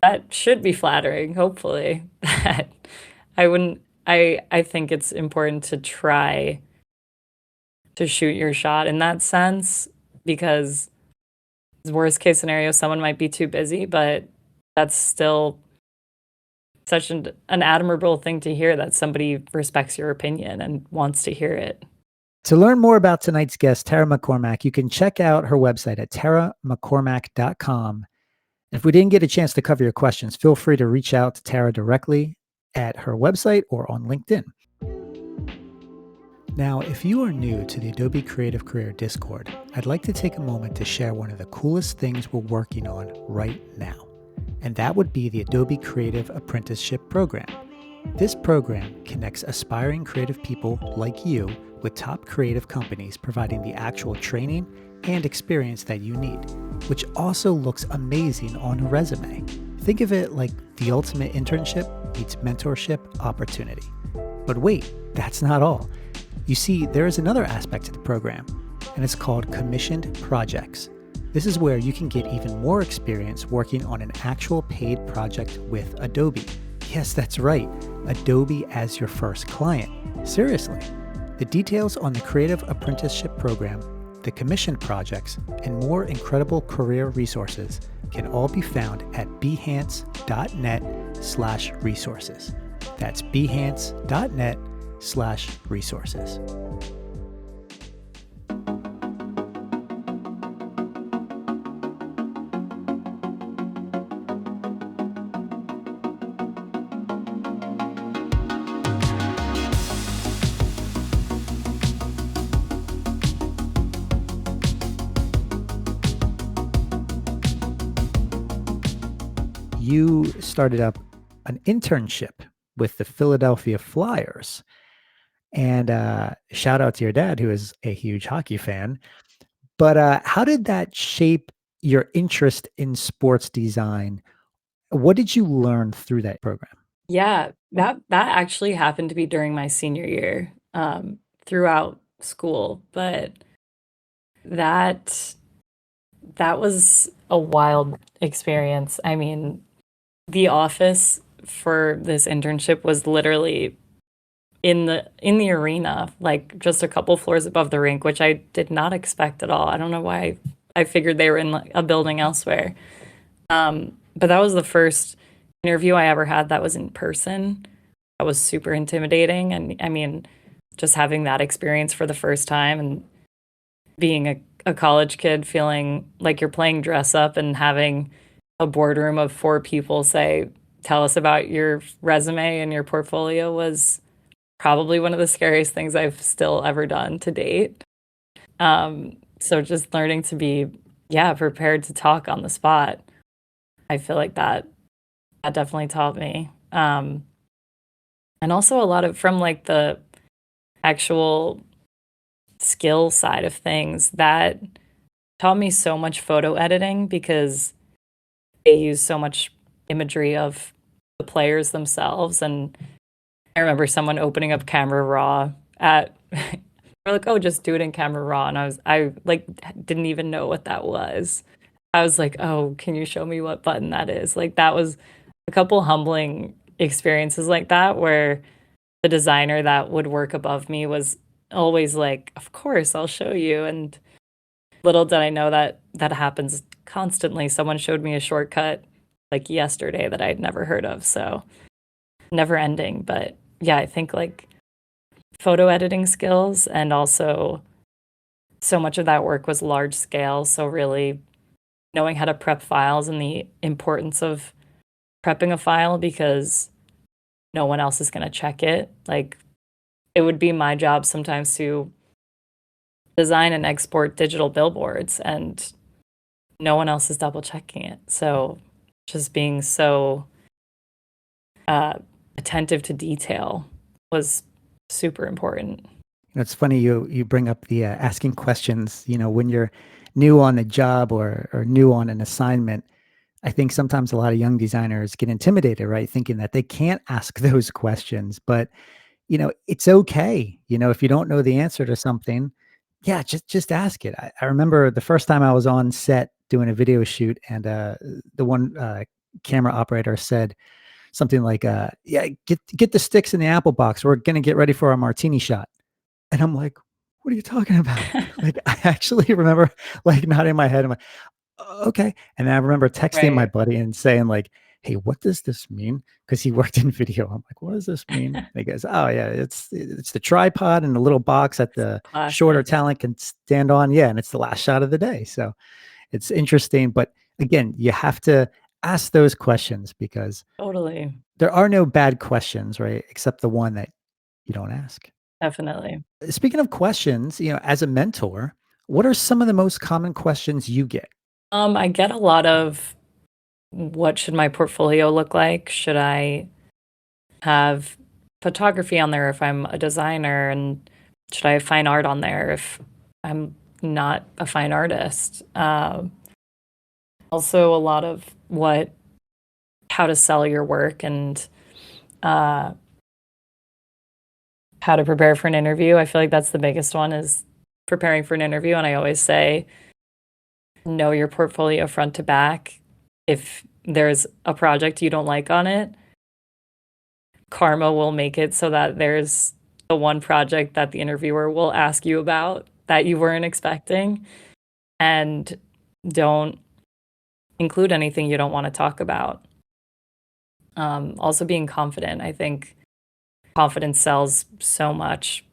that should be flattering, hopefully. That I wouldn't, I think it's important to try to shoot your shot in that sense because worst case scenario, someone might be too busy, but that's still such an admirable thing to hear that somebody respects your opinion and wants to hear it. To learn more about tonight's guest, Tara McCormack, you can check out her website at taramccormack.com. If we didn't get a chance to cover your questions, feel free to reach out to Tara directly at her website or on LinkedIn. Now, if you are new to the Adobe Creative Career Discord, I'd like to take a moment to share one of the coolest things we're working on right now, and that would be the Adobe Creative Apprenticeship Program. This program connects aspiring creative people like you with top creative companies, providing the actual training and experience that you need, which also looks amazing on a resume. Think of it like the ultimate internship meets mentorship opportunity. But wait, that's not all. You see, there is another aspect to the program, and it's called commissioned projects. This is where you can get even more experience working on an actual paid project with Adobe. Yes, that's right, Adobe as your first client. Seriously. The details on the Creative Apprenticeship Program, the commissioned projects, and more incredible career resources can all be found at behance.net/resources. That's behance.net/resources. You started up an internship with the Philadelphia Flyers. And shout out to your dad, who is a huge hockey fan. But how did that shape your interest in sports design? What did you learn through that program? Yeah, that actually happened to be during my senior year, throughout school, but that that was a wild experience. I mean, the office for this internship was literally in the arena, like just a couple floors above the rink, which I did not expect at all. I don't know why I figured they were in like a building elsewhere. But that was the first interview I ever had that was in person. That was super intimidating. And I mean, just having that experience for the first time and being a college kid feeling like you're playing dress up and having a boardroom of four people say, tell us about your resume and your portfolio was probably one of the scariest things I've still ever done to date. So just learning to be, yeah, prepared to talk on the spot. I feel like that definitely taught me. And also a lot of from like the actual skill side of things that taught me so much photo editing because they use so much imagery of the players themselves. And I remember someone opening up Camera Raw at we're like, oh, just do it in Camera Raw. And I like didn't even know what that was. I was like, oh, can you show me what button that is? Like that was a couple humbling experiences like that where the designer that would work above me was always like, of course, I'll show you. And little did I know that that happens constantly. Someone showed me a shortcut like yesterday that I'd never heard of. So never ending. But yeah, I think like photo editing skills and also so much of that work was large scale. So really knowing how to prep files and the importance of prepping a file because no one else is going to check it. Like it would be my job sometimes to design and export digital billboards and no one else is double checking it. So just being so attentive to detail was super important. It's funny you bring up the asking questions. When you're new on a job or new on an assignment, I think sometimes a lot of young designers get intimidated, right? Thinking that they can't ask those questions, but it's okay. If you don't know the answer to something, yeah, just ask it. I remember the first time I was on set doing a video shoot and the one camera operator said something like, yeah, get the sticks in the apple box. We're going to get ready for our martini shot. And I'm like, what are you talking about? Like, I actually remember like nodding my head. I'm like, okay. And then I remember texting my Right. buddy and saying like, "Hey, what does this mean?" Because he worked in video. I'm like, "What does this mean?" And he goes, "Oh yeah, it's the tripod and the little box that the shorter Classic. talent can stand on. Yeah, and it's the last shot of the day." So it's interesting, but again, you have to ask those questions because Totally. there are no bad questions, right? Except the one that you don't ask. Definitely. Speaking of questions, as a mentor, what are some of the most common questions you get? I get a lot of what should my portfolio look like? Should I have photography on there if I'm a designer? And should I have fine art on there if I'm not a fine artist? Also, a lot of how to sell your work and uh, how to prepare for an interview. I feel like that's the biggest one is preparing for an interview. And I always say, know your portfolio front to back. If there's a project you don't like on it, karma will make it so that there's the one project that the interviewer will ask you about that you weren't expecting. And don't include anything you don't want to talk about. Also, being confident. I think confidence sells so much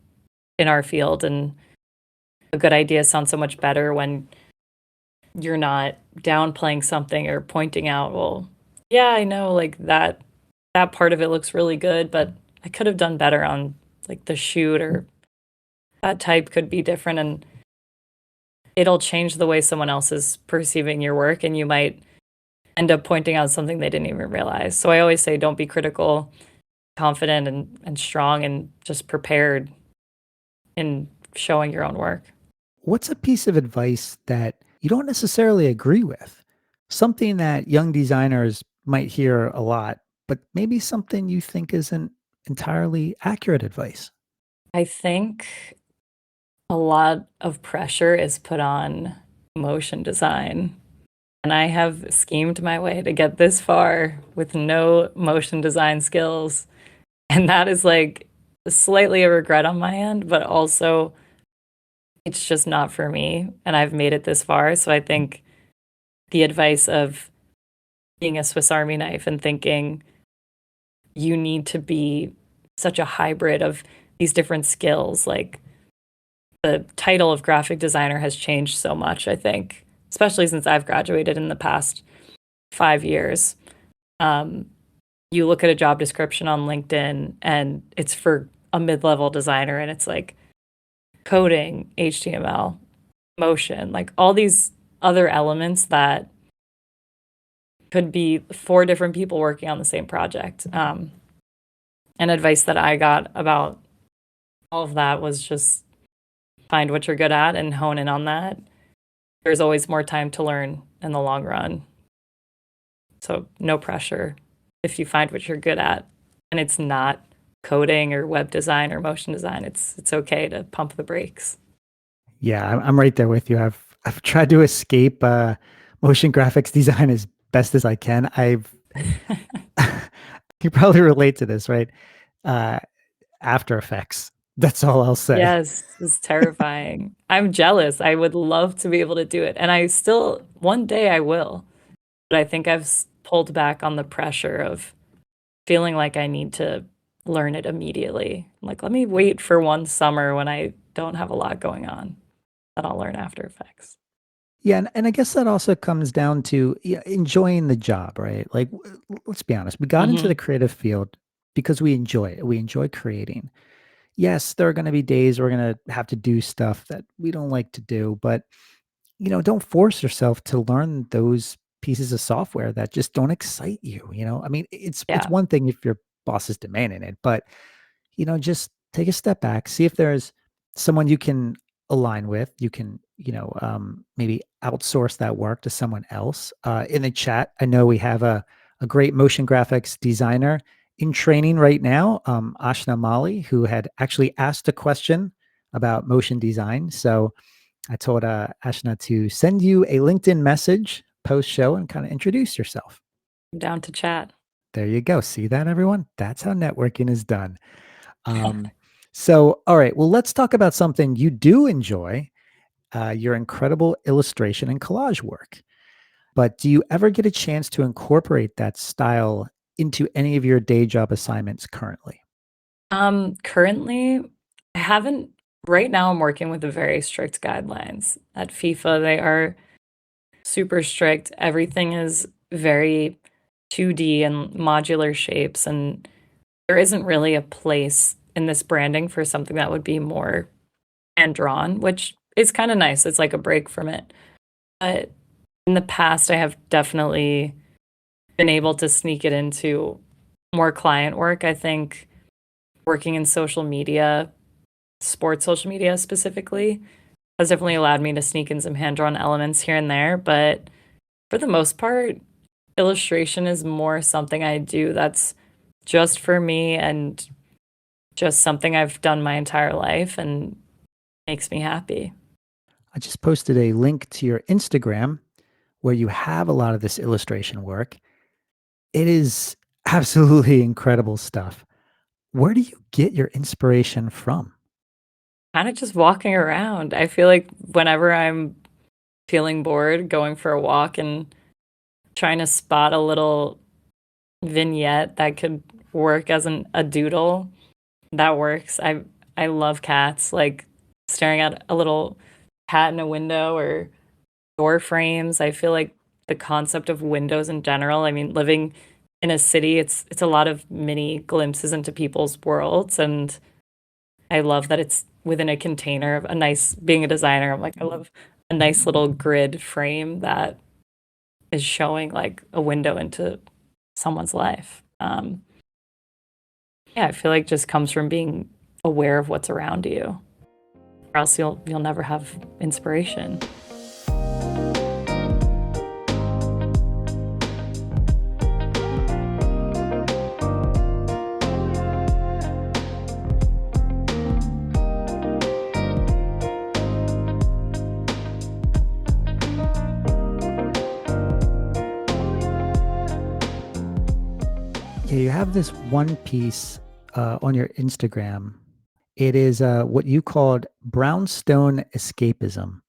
in our field, and a good idea sounds so much better when you're not downplaying something or pointing out, well, yeah, I know like that part of it looks really good, but I could have done better on like the shoot or that type could be different and it'll change the way someone else is perceiving your work and you might end up pointing out something they didn't even realize. So I always say don't be critical, confident and strong and just prepared in showing your own work. What's a piece of advice that you don't necessarily agree with? Something that young designers might hear a lot, but maybe something you think isn't entirely accurate advice. I think a lot of pressure is put on motion design. And I have schemed my way to get this far with no motion design skills. And that is like slightly a regret on my end, but also it's just not for me. And I've made it this far. So I think the advice of being a Swiss Army knife and thinking you need to be such a hybrid of these different skills, like the title of graphic designer has changed so much, I think, especially since I've graduated in the past 5 years. Um, you look at a job description on LinkedIn and it's for a mid-level designer and it's like coding, HTML, motion, like all these other elements that could be four different people working on the same project. And advice that I got about all of that was just find what you're good at and hone in on that. There's always more time to learn in the long run. So no pressure if you find what you're good at and it's not coding or web design or motion design, it's okay to pump the brakes. Yeah, I'm right there with you. I've tried to escape motion graphics design as best as I can. I've you probably relate to this, right? Uh, After Effects. That's all I'll say. Yes, it's terrifying. I'm jealous. I would love to be able to do it. And I still, one day I will. But I think I've pulled back on the pressure of feeling like I need to learn it immediately. Like, let me wait for one summer when I don't have a lot going on, then I'll learn After Effects. Yeah, and I guess that also comes down to enjoying the job, right? Like, let's be honest, we got into the Hmm. creative field because we enjoy it. We enjoy creating. Yes, there are going to be days we're going to have to do stuff that we don't like to do, but don't force yourself to learn those pieces of software that just don't excite you. I mean, it's Yeah, one thing if your boss is demanding it, but just take a step back, see if there's someone you can align with. You can, maybe outsource that work to someone else. In the chat, I know we have a great motion graphics designer in training right now, Ashna Mali, who had actually asked a question about motion design. So I told Ashna to send you a LinkedIn message post show and kind of introduce yourself. I'm down to chat. There you go. See that, everyone? That's how networking is done. Um, so, all right. Well, let's talk about something you do enjoy, your incredible illustration and collage work. But do you ever get a chance to incorporate that style into any of your day job assignments currently? Currently, I haven't. Right now, I'm working with the very strict guidelines at FIFA. They are super strict. Everything is very 2D and modular shapes, and there isn't really a place in this branding for something that would be more hand drawn, which is kind of nice. It's like a break from it. But in the past, I have definitely been able to sneak it into more client work. I think working in social media, sports social media specifically, has definitely allowed me to sneak in some hand drawn elements here and there. But for the most part, illustration is more something I do that's just for me and just something I've done my entire life and makes me happy. I just posted a link to your Instagram where you have a lot of this illustration work. It is absolutely incredible stuff. Where do you get your inspiration from? Kind of just walking around. I feel like whenever I'm feeling bored, going for a walk and trying to spot a little vignette that could work as a doodle, that works. I love cats, like staring at a little cat in a window or door frames. I feel like the concept of windows in general, I mean, living in a city, it's a lot of mini glimpses into people's worlds, and I love that it's within a container of a nice, being a designer, I'm like, I love a nice little grid frame that is showing like a window into someone's life. Yeah, I feel like just comes from being aware of what's around you, or else you'll never have inspiration. Yeah, you have this one piece on your Instagram. It is what you called brownstone escapism.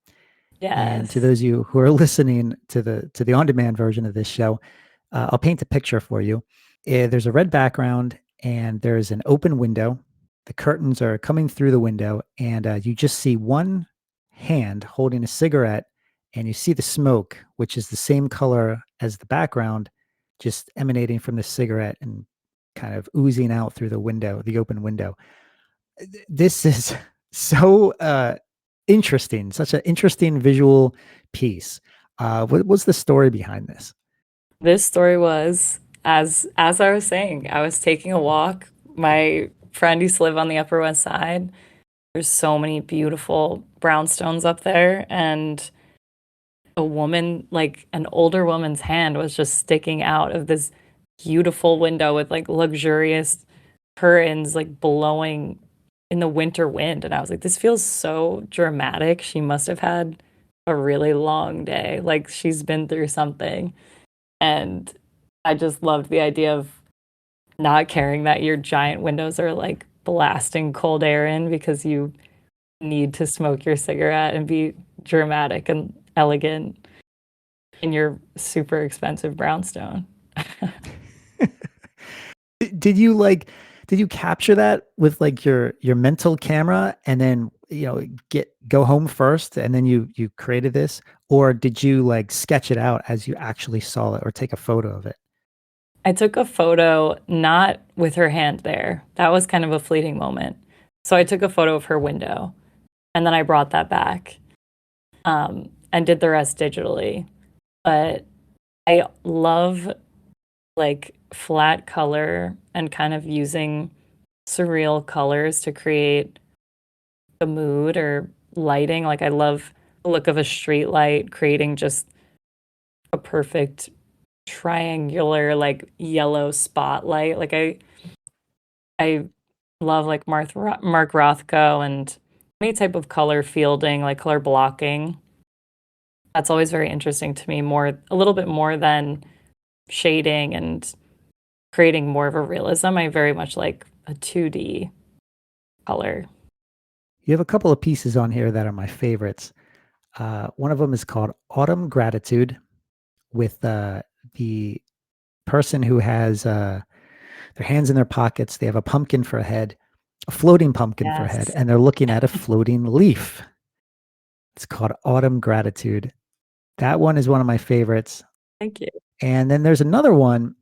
And to Yes. those of you who are listening to the on-demand version of this show, I'll paint a picture for you. There's a red background and there's an open window. The curtains are coming through the window, and you just see one hand holding a cigarette, and you see the smoke, which is the same color as the background, just emanating from the cigarette and kind of oozing out through the window, the open window. This is so interesting, such an interesting visual piece. What was the story behind this? This story was as I was saying, I was taking a walk. My friend used to live on the Upper West Side. There's so many beautiful brownstones up there, and a woman, like an older woman's hand, was just sticking out of this beautiful window with like luxurious curtains like blowing in the winter wind. And I was like, this feels so dramatic. She must have had a really long day. Like she's been through something. And I just loved the idea of not caring that your giant windows are like blasting cold air in because you need to smoke your cigarette and be dramatic and elegant in your super expensive brownstone. Did you did you capture that with like your mental camera and then go home first and then you created this, or did you like sketch it out as you actually saw it or take a photo of it? I took a photo not with her hand there. That was kind of a fleeting moment. So I took a photo of her window and then I brought that back and did the rest digitally. But I love like flat color and kind of using surreal colors to create the mood or lighting. Like I love the look of a street light, creating just a perfect triangular like yellow spotlight. Like I love like Mark Rothko and any type of color fielding, like color blocking. That's always very interesting to me, more a little bit more than shading and creating more of a realism. I very much like a 2D color. You have a couple of pieces on here that are my favorites. One of them is called Autumn Gratitude, with the person who has their hands in their pockets. They have a pumpkin for a head, a floating pumpkin for a head, Yes. and they're looking at a floating leaf. It's called Autumn Gratitude. That one is one of my favorites. Thank you. And then there's another one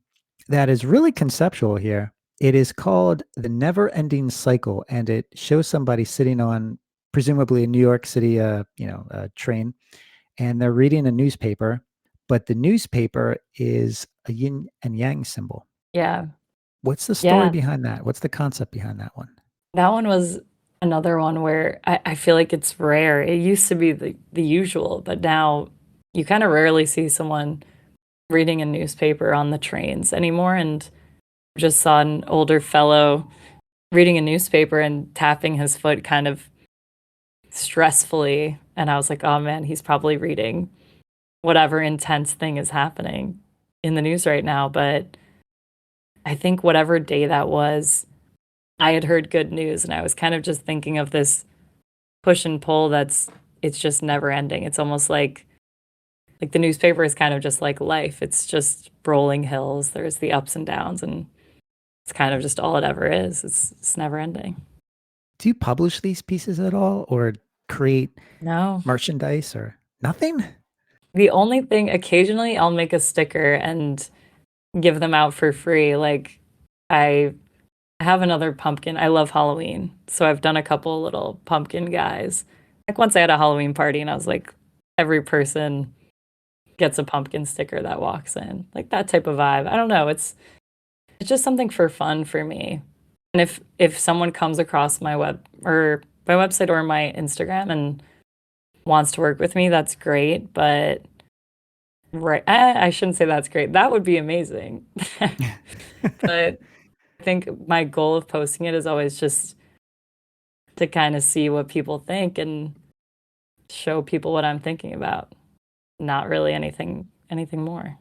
that is really conceptual here. It is called The Never Ending Cycle, and it shows somebody sitting on presumably a New York City, a train, and they're reading a newspaper, but the newspaper is a yin and yang symbol. Yeah. What's the story Yeah. behind that? What's the concept behind that one? That one was another one where I feel like it's rare. It used to be the usual, but now you kind of rarely see someone reading a newspaper on the trains anymore. And just saw an older fellow reading a newspaper and tapping his foot kind of stressfully. And I was like, oh man, he's probably reading whatever intense thing is happening in the news right now. But I think whatever day that was, I had heard good news, and I was kind of just thinking of this push and pull it's just never ending. It's almost like the newspaper is kind of just like life. It's just rolling hills. There's the ups and downs, and it's kind of just all it ever is. It's never ending. Do you publish these pieces at all or create No. merchandise or nothing? The only thing, occasionally I'll make a sticker and give them out for free. Like I have another pumpkin. I love Halloween. So I've done a couple little pumpkin guys. Like once I had a Halloween party and I was like, every person gets a pumpkin sticker that walks in. Like that type of vibe. I don't know. It's just something for fun for me. And if someone comes across my website or my Instagram and wants to work with me, that's great. But I shouldn't say that's great. That would be amazing. But I think my goal of posting it is always just to kind of see what people think and show people what I'm thinking about. Not really anything more.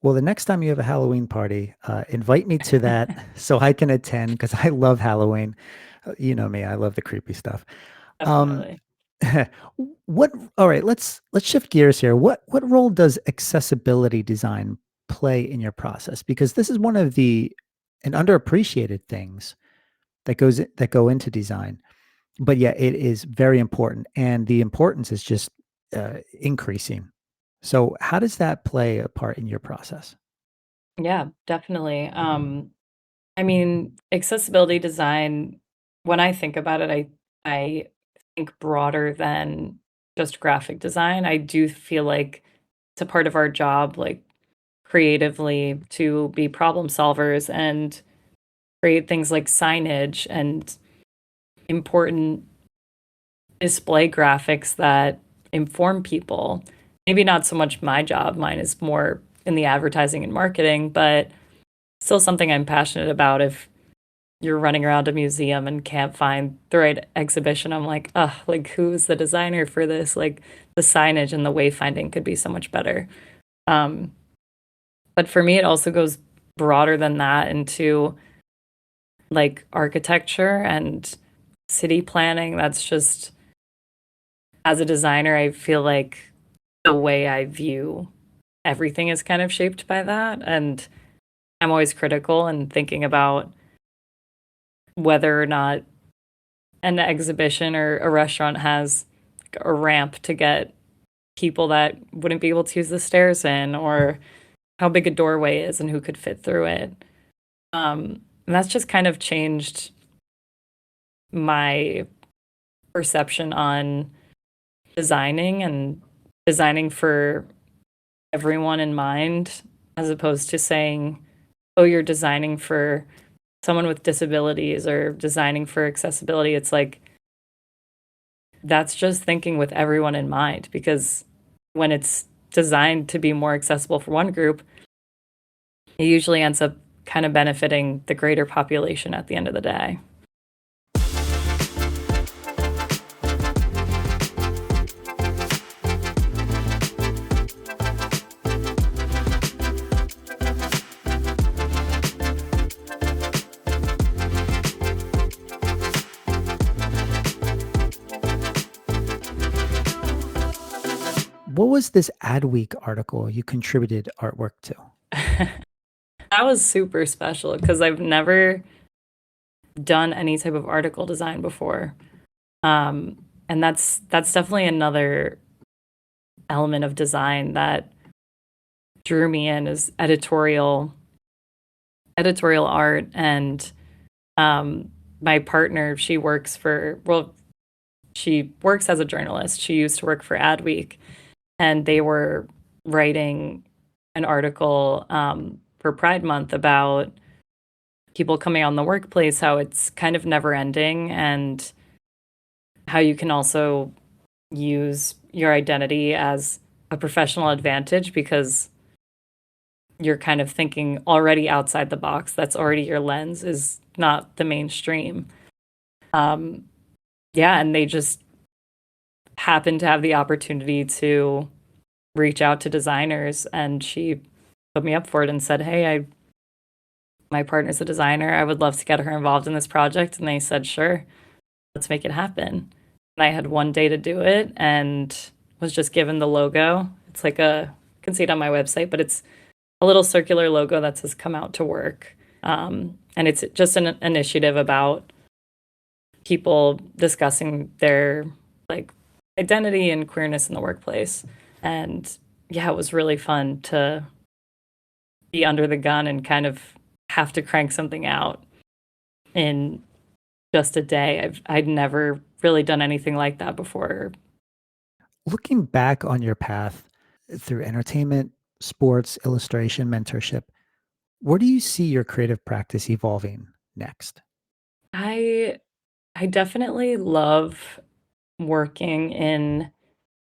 Well, the next time you have a Halloween party, invite me to that so I can attend because I love Halloween. You know me, I love the creepy stuff. Um, Definitely. what? All right, let's shift gears here. What role does accessibility design play in your process? Because this is one of the an underappreciated things that go into design, but yeah, it is very important, and the importance is just increasing. So, how does that play a part in your process? Yeah, definitely. I mean, accessibility design, when I think about it, I think broader than just graphic design. I do feel like it's a part of our job, like creatively to be problem solvers and create things like signage and important display graphics that inform people. Maybe not so much my job, mine is more in the advertising and marketing, but still something I'm passionate about. If you're running around a museum and can't find the right exhibition, I'm like, ugh, like who's the designer for this? Like the signage and the wayfinding could be so much better. Um, but for me, it also goes broader than that into like architecture and city planning. That's just, as a designer, I feel like the way I view everything is kind of shaped by that. And I'm always critical and thinking about whether or not an exhibition or a restaurant has a ramp to get people that wouldn't be able to use the stairs in, or how big a doorway is and who could fit through it. And that's just kind of changed my perception on designing and designing for everyone in mind, as opposed to saying, oh, you're designing for someone with disabilities or designing for accessibility. It's like, that's just thinking with everyone in mind, because when it's designed to be more accessible for one group, it usually ends up kind of benefiting the greater population at the end of the day. What was this Adweek article you contributed artwork to? That was super special because I've never done any type of article design before. And that's definitely another element of design that drew me in is editorial art. And my partner, she works as a journalist. She used to work for Adweek, and they were writing an article for Pride Month about people coming out in the workplace, how it's kind of never ending, and how you can also use your identity as a professional advantage because you're kind of thinking already outside the box. That's already your lens, is not the mainstream. Um, yeah, and they just happened to have the opportunity to reach out to designers, and she put me up for it and said, "Hey, my partner's a designer. I would love to get her involved in this project." And they said, "Sure, let's make it happen." And I had one day to do it and was just given the logo. It's like you can see it on my website, but it's a little circular logo that says "Come out to work." And it's just an initiative about people discussing their like identity and queerness in the workplace. And yeah, it was really fun to be under the gun and kind of have to crank something out in just a day. I'd never really done anything like that before. Looking back on your path through entertainment, sports, illustration, mentorship, where do you see your creative practice evolving next? I I definitely love working in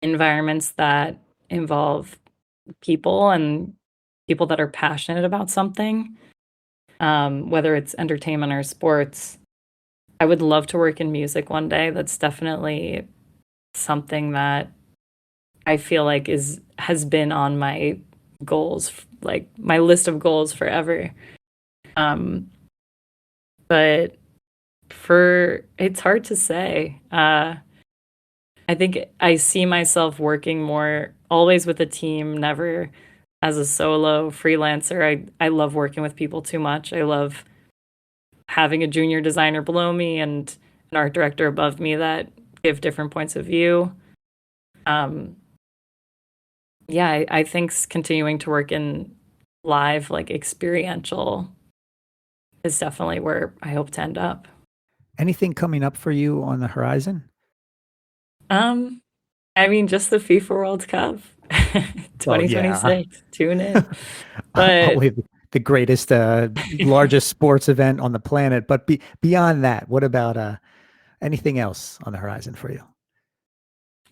environments that involve people and people that are passionate about something, whether it's entertainment or sports. I would love to work in music one day. That's definitely something that I feel like is has been on my goals, like my list of goals forever. Um, but for it's hard to say. I think I see myself working more always with a team, never as a solo freelancer. I love working with people too much. I love having a junior designer below me and an art director above me that give different points of view. Um, yeah, I think continuing to work in live, like experiential, is definitely where I hope to end up. Anything coming up for you on the horizon? Um, I mean, just the FIFA World Cup Well, yeah. 2026. Tune in. But Always the greatest, largest sports event on the planet. But beyond that, what about anything else on the horizon for you?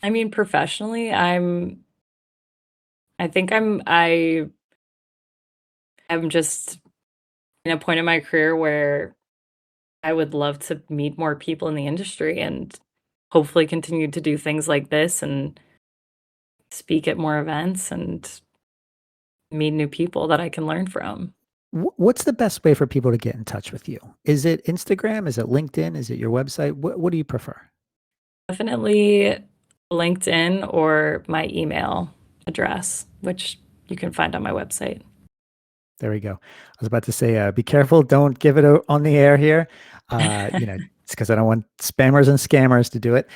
I mean, professionally, I think I am just in a point in my career where I would love to meet more people in the industry and hopefully continue to do things like this and speak at more events and meet new people that I can learn from. What's the best way for people to get in touch with you? Is it Instagram? Is it LinkedIn? Is it your website? What do you prefer? Definitely LinkedIn or my email address, which you can find on my website. There we go. I was about to say, be careful. Don't give it on the air here. It's because I don't want spammers and scammers to do it.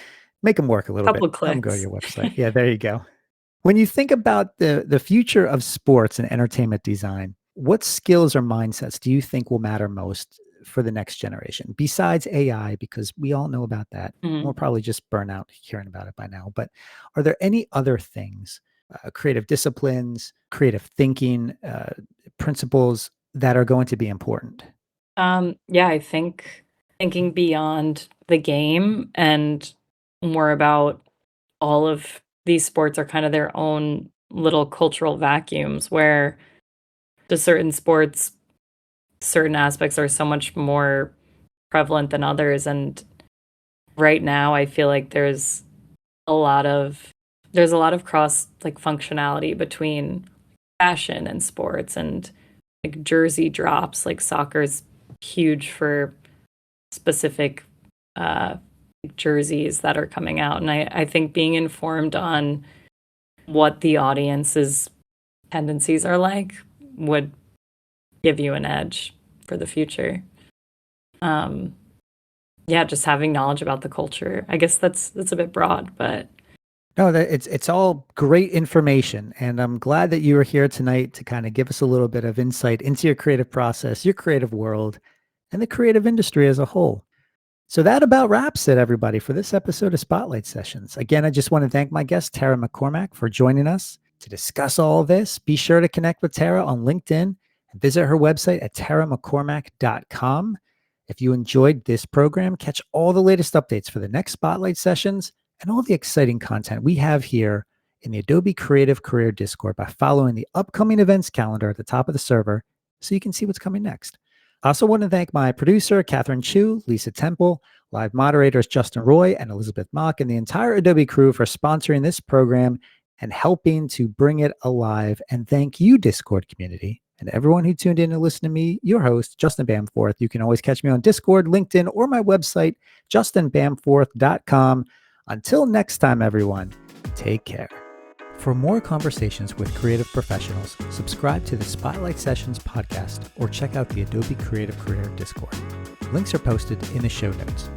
Make them work a little bit. Couple Have them go to clicks. your website. Yeah, there you go. When you think about the future of sports and entertainment design, what skills or mindsets do you think will matter most for the next generation besides AI? Because we all know about that. We're Mhm. probably just burnt out hearing about it by now. But are there any other things, creative disciplines, creative thinking, principles that are going to be important? Yeah, I think thinking beyond the game and more about all of these sports are kind of their own little cultural vacuums where to certain sports, certain aspects are so much more prevalent than others. And right now I feel like a lot of there's a lot of cross like functionality between fashion and sports and like jersey drops. Like soccer's huge for specific uh jerseys that are coming out. And I think being informed on what the audience's tendencies are like would give you an edge for the future. Yeah, just having knowledge about the culture. I guess that's a bit broad, but No, it's all great information, and I'm glad that you were here tonight to kind of give us a little bit of insight into your creative process, your creative world, and the creative industry as a whole. So that about wraps it, everybody, for this episode of Spotlight Sessions. Again, I just want to thank my guest, Tara McCormack, for joining us to discuss all of this. Be sure to connect with Tara on LinkedIn and visit her website at taramccormack.com. If you enjoyed this program, catch all the latest updates for the next Spotlight Sessions and all the exciting content we have here in the Adobe Creative Career Discord by following the upcoming events calendar at the top of the server so you can see what's coming next. I also want to thank my producer, Catherine Chu, Lisa Temple, live moderators Justin Roy and Elizabeth Mock, and the entire Adobe crew for sponsoring this program and helping to bring it alive. And thank you, Discord community, and everyone who tuned in to listen to me, your host, Justin Bamforth. You can always catch me on Discord, LinkedIn, or my website, justinbamforth.com. Until next time, everyone, take care. For more conversations with creative professionals, subscribe to the Spotlight Sessions podcast or check out the Adobe Creative Career Discord. Links are posted in the show notes.